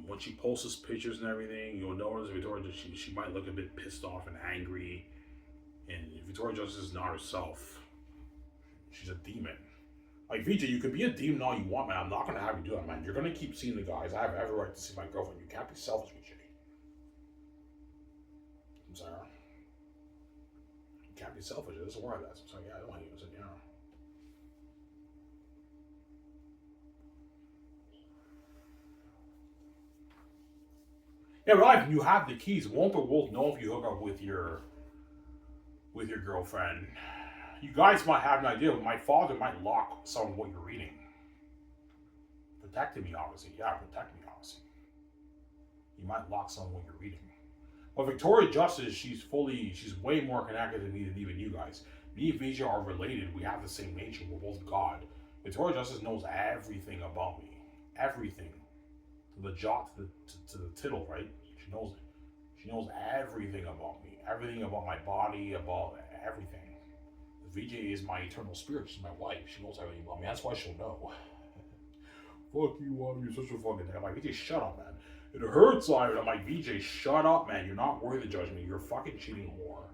when she posts pictures and everything, you'll notice Victoria, she might look a bit pissed off and angry. And Victoria Justice is not herself. She's a demon. Like, VJ, you could be a demon all you want, man. I'm not going to have you do that, man. You're going to keep seeing the guys. I have every right to see my girlfriend. You can't be selfish, VJ. I'm sorry. You can't be selfish. It doesn't work like that. I'm sorry, yeah, I don't hate you. I said, yeah. Yeah, but like, you have the keys. Won't the world know if you hook up with your girlfriend? You guys might have an idea, but my father might lock some of what you're reading. Protecting me, obviously. Yeah, protect me, obviously. You might lock some of what you're reading. But Victoria Justice, she's way more connected to me than even you guys. Me and Vijay are related. We have the same nature. We're both God. Victoria Justice knows everything about me. Everything. To the jot, to the tittle, right? She knows it. She knows everything about me. Everything about my body, about everything. VJ is my eternal spirit. She's my wife. She knows everything about me. That's why she'll know. Fuck you, Ivan. You're such a fucking thing. I'm like, VJ, shut up, man. It hurts, Ivan. I'm like, VJ, shut up, man. You're not worthy of judgment. You're a fucking cheating whore.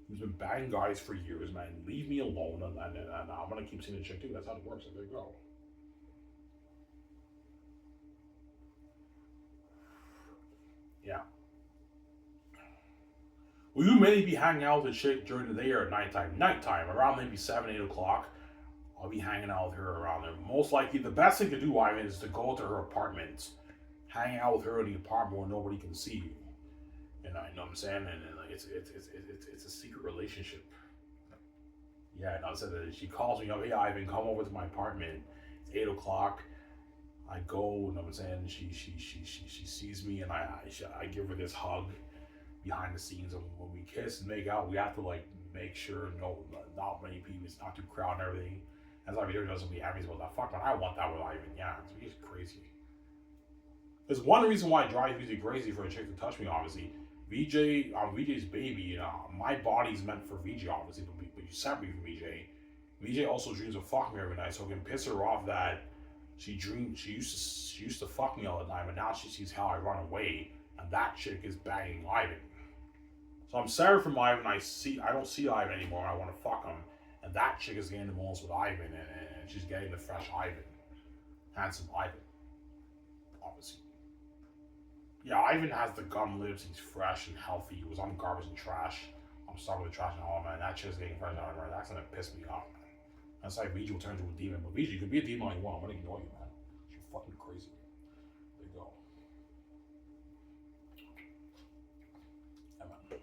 Who's been banging guys for years, man. Leave me alone. And I'm going to keep seeing the chick, too. That's how it works. So there you go. Yeah. Will you mainly be hanging out with the chick during the day or at nighttime? Nighttime, around maybe 7, 8 o'clock. I'll be hanging out with her around there. Most likely, the best thing to do, Ivan, is to go to her apartment. Hang out with her in the apartment where nobody can see you. And I know what I'm saying? And like, it's a secret relationship. Yeah, and I said that she calls me up, hey, Ivan, come over to my apartment. It's 8 o'clock. I go, you know what I'm saying? She sees me and I give her this hug behind the scenes. And when we kiss and make out, we have to like make sure not many people, it's not too crowded and everything. That's why Victoria doesn't be happy about that. Fuck man, I want that with Ivan. Yeah, it's crazy. There's one reason why it drives me crazy for a chick to touch me, obviously. VJ, I'm VJ's baby, you know, my body's meant for VJ, obviously, but you separate from VJ. VJ also dreams of fucking me every night, so it can piss her off that she used to fuck me all the time, but now she sees how I run away, and that chick is banging Ivan. So I'm sorry from Ivan. I don't see Ivan anymore. I want to fuck him, and that chick is getting the most with Ivan, and she's getting the fresh Ivan, handsome Ivan, obviously. Yeah, Ivan has the gum lips. He's fresh and healthy. He was on garbage and trash. I'm stuck with the trash and all, man. That chick's getting fresh out of her. That's gonna piss me off, man. That's like Vijay will turn into a demon. But Vijay, you could be a demon all you want. I'm gonna ignore you, man. You're fucking crazy. There you go. Yeah, man.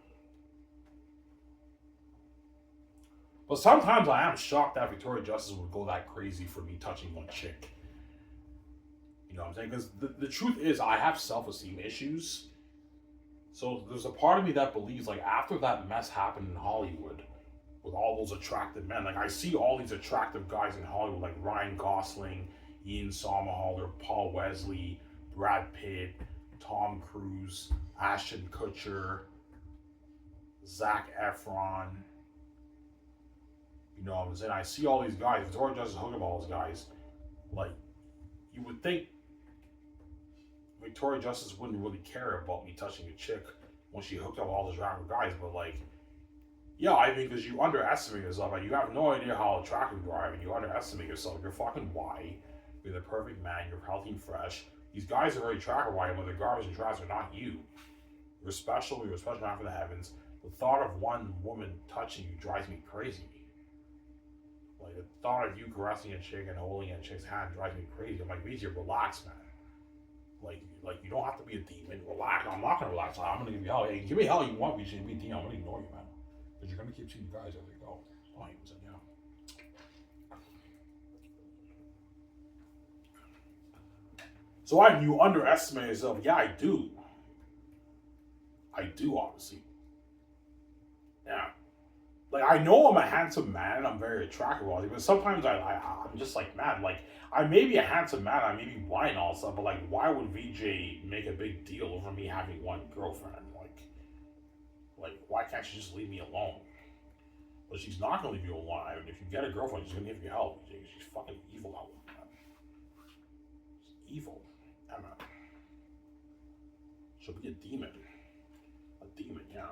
But sometimes I am shocked that Victoria Justice would go that crazy for me touching one chick. You know what I'm saying? Because the truth is, I have self-esteem issues. So there's a part of me that believes, like, after that mess happened in Hollywood, with all those attractive men, like, I see all these attractive guys in Hollywood, like Ryan Gosling, Ian Somerhalder, Paul Wesley, Brad Pitt, Tom Cruise, Ashton Kutcher, Zac Efron. You know what I'm saying? I see all these guys. Victoria Justice hooked up all those guys. Like, you would think Victoria Justice wouldn't really care about me touching a chick when she hooked up all those random guys, but like, yeah, I mean, because you underestimate yourself. Like, you have no idea how attractive you are. I mean, you underestimate yourself. You're fucking white. You're the perfect man. You're healthy and fresh. These guys are very attractive, white, but the garbage and trash are not you. You're special. You're a special man from the heavens. The thought of one woman touching you drives me crazy. Like, the thought of you caressing a chick and holding a chick's hand drives me crazy. I'm like, Vijay, relax, man. Like you don't have to be a demon. Relax. I'm not gonna relax. I'm gonna give you hell. Hey, give me hell you want, Vijay. Be a demon. I'm gonna ignore you, man. Because you're gonna keep seeing the guys as they go. Oh, he said, yeah. So you underestimate yourself. Yeah, I do. I do, obviously. Yeah. Like, I know I'm a handsome man and I'm very attractive, but sometimes I'm just like, man, like, I may be a handsome man, I may be white and all stuff, but like, why would VJ make a big deal over me having one girlfriend? Like, why can't she just leave me alone? But she's not gonna leave you alone. I mean, if you get a girlfriend, she's gonna give you hell. She's fucking evil out there, man. She's evil. Yeah, man. She'll be a demon. A demon, yeah.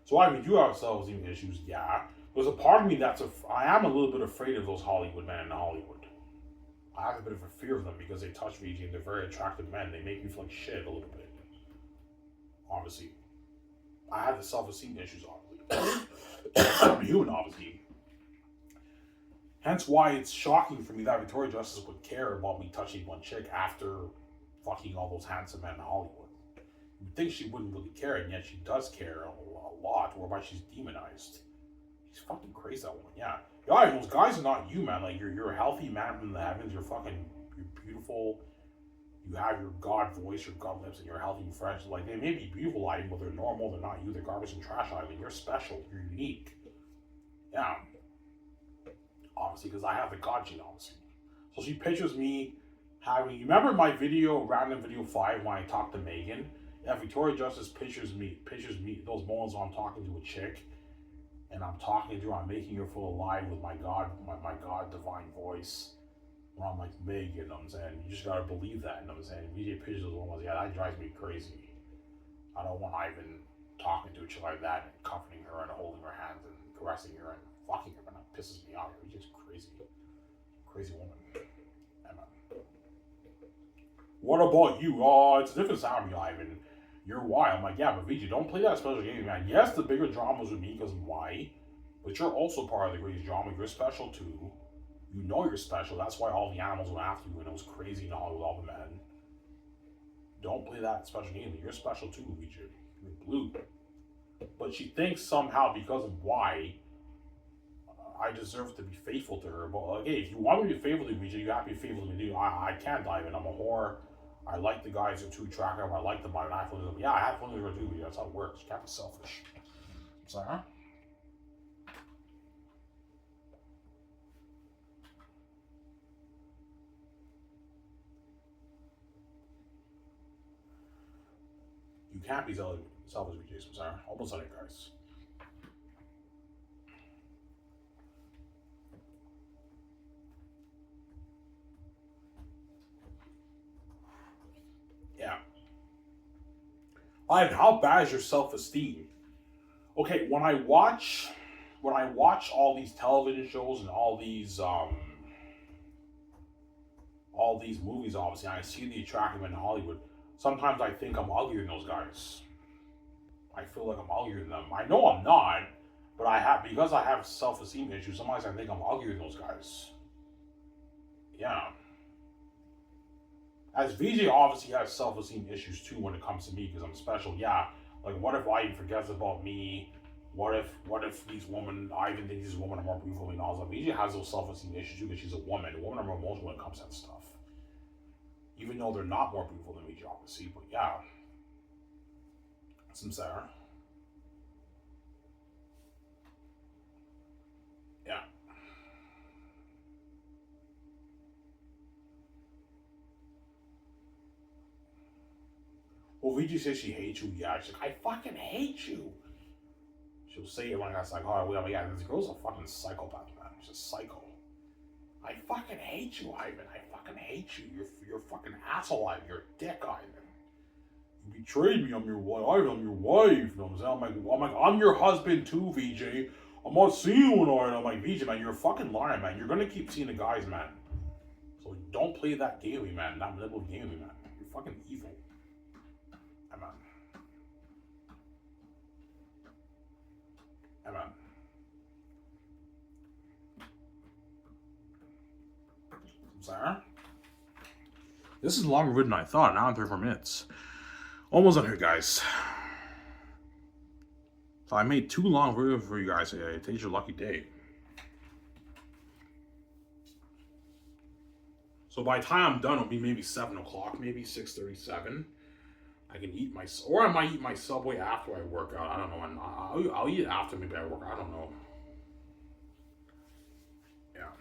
So I mean, you have self-esteem issues, yeah. There's a part of me I am a little bit afraid of those Hollywood men in Hollywood. I have a bit of a fear of them because they touch me and they're very attractive men. They make me feel like shit a little bit. Obviously. I have the self-esteem issues, obviously. I'm human, obviously. Hence why it's shocking for me that Victoria Justice would care about me touching one chick after fucking all those handsome men in Hollywood. You'd think she wouldn't really care, and yet she does care a lot, whereby she's demonized. She's fucking crazy, that woman, yeah. Yeah, those guys are not you, man. Like, you're a healthy man from the heavens, you're beautiful, you have your God voice, your God lips, and you're healthy and fresh. Like, they may be beautiful, Ivan, but they're normal, they're not you, they're garbage and trash, Ivan. You're special, you're unique. Yeah. Obviously, because I have the God gene, obviously. So she pictures me having, you remember my video, random video 5, when I talked to Megan? Yeah, Victoria Justice pictures me, those moments when I'm talking to a chick, and I'm talking to her, I'm making her feel alive with my God, my God divine voice. When I'm like, Megan, you know what I'm saying? You just gotta believe that, you know what I'm saying? Immediate pictures of those moments, yeah, that drives me crazy. I don't want Ivan talking to a chick like that and comforting her and holding her hands and caressing her and fucking her, and that pisses me off. It's just crazy. Crazy woman. Emma. What about you? Oh, it's a different sound from you, Ivan. You're wild. I'm like, yeah, but VJ, don't play that special game, man. Yes, the bigger dramas with me because why? But you're also part of the greatest drama. You're special too. You know you're special. That's why all the animals went after you and it was crazy and all with all the men. Don't play that special game. You're special too, VJ. You're blue. But she thinks somehow because of why I deserve to be faithful to her. But like, hey, if you want me to be faithful to you, VJ, you have to be faithful to me. I can't dive in. I'm a whore. I like the guys who are too attractive. I like them, but I have feelings of them. Yeah, I have feelings of her too. That's how it works. You can't be selfish. I'm sorry, huh? You can't be selfish with Jason. I'm sorry. Almost on it, guys. Yeah. Ivan, how bad is your self-esteem? Okay, when I watch all these television shows and all these movies, obviously, and I see the attractive men in Hollywood, sometimes I think I'm uglier than those guys. I feel like I'm uglier than them. I know I'm not, but because I have self-esteem issues, sometimes I think I'm uglier than those guys. Yeah. As VJ obviously has self-esteem issues too when it comes to me because I'm special. Yeah. Like, what if Ivan forgets about me? What if Ivan thinks these women are more beautiful than me and all that? VJ has those self-esteem issues too because she's a woman. Women are more emotional when it comes to that stuff. Even though they're not more beautiful than VJ, obviously. But yeah. Some Sarah. Yeah. Well, VJ says she hates you. Yeah, she's like, I fucking hate you. She'll say it like that's like, oh, well, yeah, this girl's a fucking psychopath, man. She's a psycho. I fucking hate you, Ivan. I fucking hate you. You're a fucking asshole, Ivan. You're a dick, Ivan. You betrayed me. I'm your wife. Ivan, I'm your wife. You know what I'm saying? I'm like, I'm your husband too, VJ. I'm not seeing you in I'm like, VJ, man, you're a fucking liar, man. You're gonna keep seeing the guys, man. So don't play that game with me, man. That little game with me, man. You're fucking evil. Come on. Come on. Sorry. This is longer than I thought. Now I'm 34 minutes. Almost done here, guys. So I made 2 long videos for you guys today. Today's your lucky day. So by the time I'm done, it'll be maybe 7 o'clock, maybe 6:37. I can eat or I might eat my Subway after I work out. I don't know. And I'll eat it after maybe I work out. I don't know. Yeah.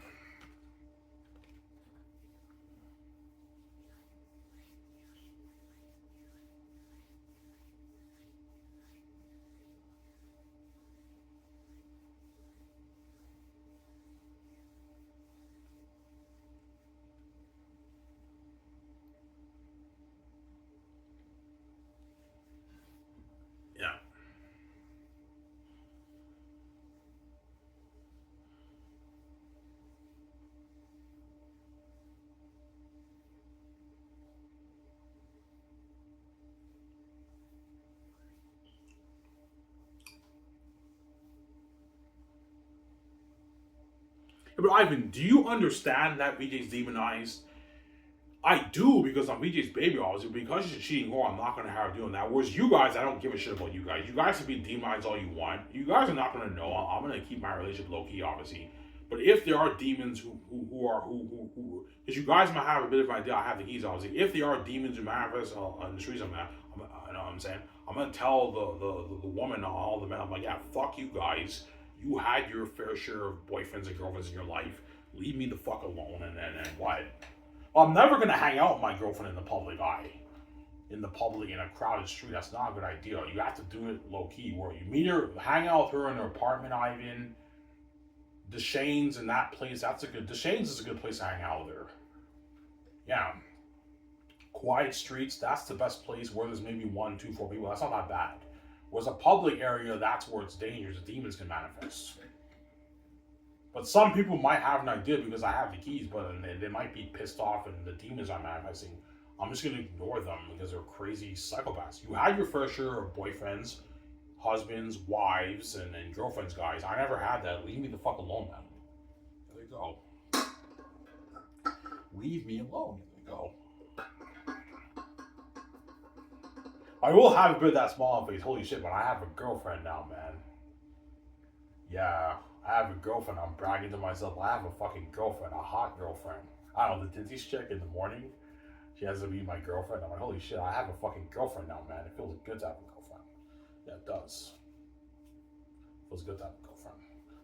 But Ivan, do you understand that VJ's demonized? I do, because I'm VJ's baby, obviously. Because she's a cheating whore, I'm not going to have her doing that. Whereas you guys, I don't give a shit about you guys. You guys can be demonized all you want. You guys are not going to know. I'm going to keep my relationship low key, obviously. But if there are demons who because you guys might have a bit of an idea, I have the keys, obviously. If there are demons who manifest on the streets, I know what I'm saying. I'm going to tell the woman and all the men, I'm like, yeah, fuck you guys. You had your fair share of boyfriends and girlfriends in your life. Leave me the fuck alone, and what? I'm never gonna hang out with my girlfriend in the public eye. In the public, in a crowded street, that's not a good idea. You have to do it low key, where you meet her, hang out with her in her apartment, Ivan. Deshane's in that place, Deshane's is a good place to hang out with her. Yeah. Quiet streets, that's the best place where there's maybe 1, 2, 4 people. That's not that bad. Whereas a public area, that's where it's dangerous. The demons can manifest. But some people might have an idea because I have the keys, but they might be pissed off and the demons are manifesting. I'm just going to ignore them because they're crazy psychopaths. You had your fair share of boyfriends, husbands, wives, and girlfriends, guys. I never had that. Leave me the fuck alone, man. There you go. Leave me alone. There you go. I will have a bit of that small face. Holy shit, but I have a girlfriend now, man. Yeah. I have a girlfriend. I'm bragging to myself. I have a fucking girlfriend, a hot girlfriend. I don't know, the Disney's chick in the morning, she has to be my girlfriend. I'm like, holy shit, I have a fucking girlfriend now, man. It feels good to have a girlfriend. Yeah, it does. It feels good to have a girlfriend.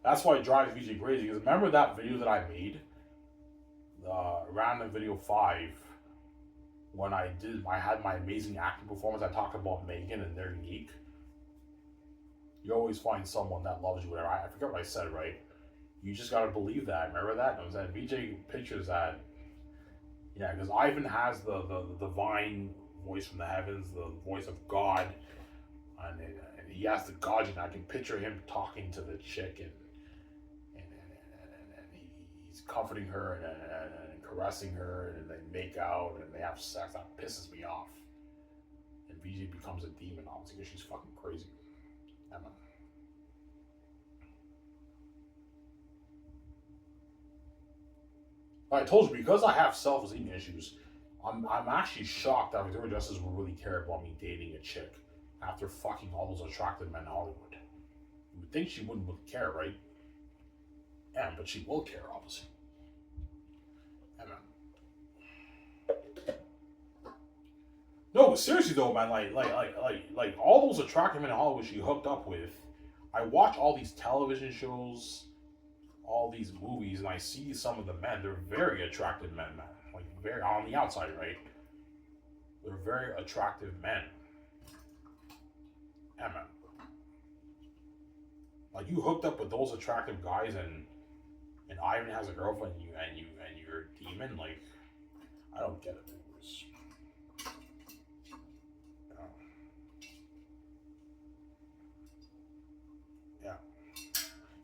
That's why it drives VJ crazy. Because remember that video that I made? Random video 5, when I had my amazing acting performance. I talked about Megan and they're unique. You always find someone that loves you, whatever. I forget what I said, right? You just gotta believe that. Remember that? It was that VJ pictures that. Yeah, because Ivan has the divine voice from the heavens, the voice of God, and he has the God, and I can picture him talking to the chick, and he's comforting her and caressing her, and they make out and they have sex. That pisses me off. And VJ becomes a demon, obviously, because she's fucking crazy. Emma. I told you, because I have self-esteem issues, I'm actually shocked that Victoria Justice would really care about me dating a chick after fucking all those attractive men in Hollywood. You would think she wouldn't really care, right? Yeah, but she will care, obviously. Emma. No, but seriously though, man, like all those attractive men in Hollywood she hooked up with, I watch all these television shows, all these movies, and I see some of the men. They're very attractive men, man. Like very on the outside, right? They're very attractive men. Yeah, man. Like you hooked up with those attractive guys, and Ivan has a girlfriend, and you're a demon. Like I don't get it.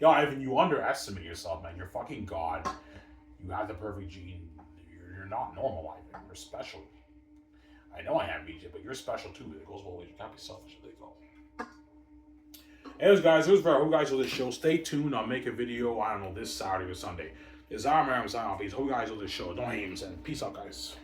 Yo, Ivan, you underestimate yourself, man. You're fucking God. You have the perfect gene. You're not normal, Ivan. You're special. I know I am, BJ, but you're special too. It goes both ways. You can't be selfish. There you go. Anyways, guys, it was for who guys on this show. Stay tuned. I'll make a video, I don't know, this Saturday or Sunday. This is our man. Hope you guys on this show. Don't hate him, peace out, guys.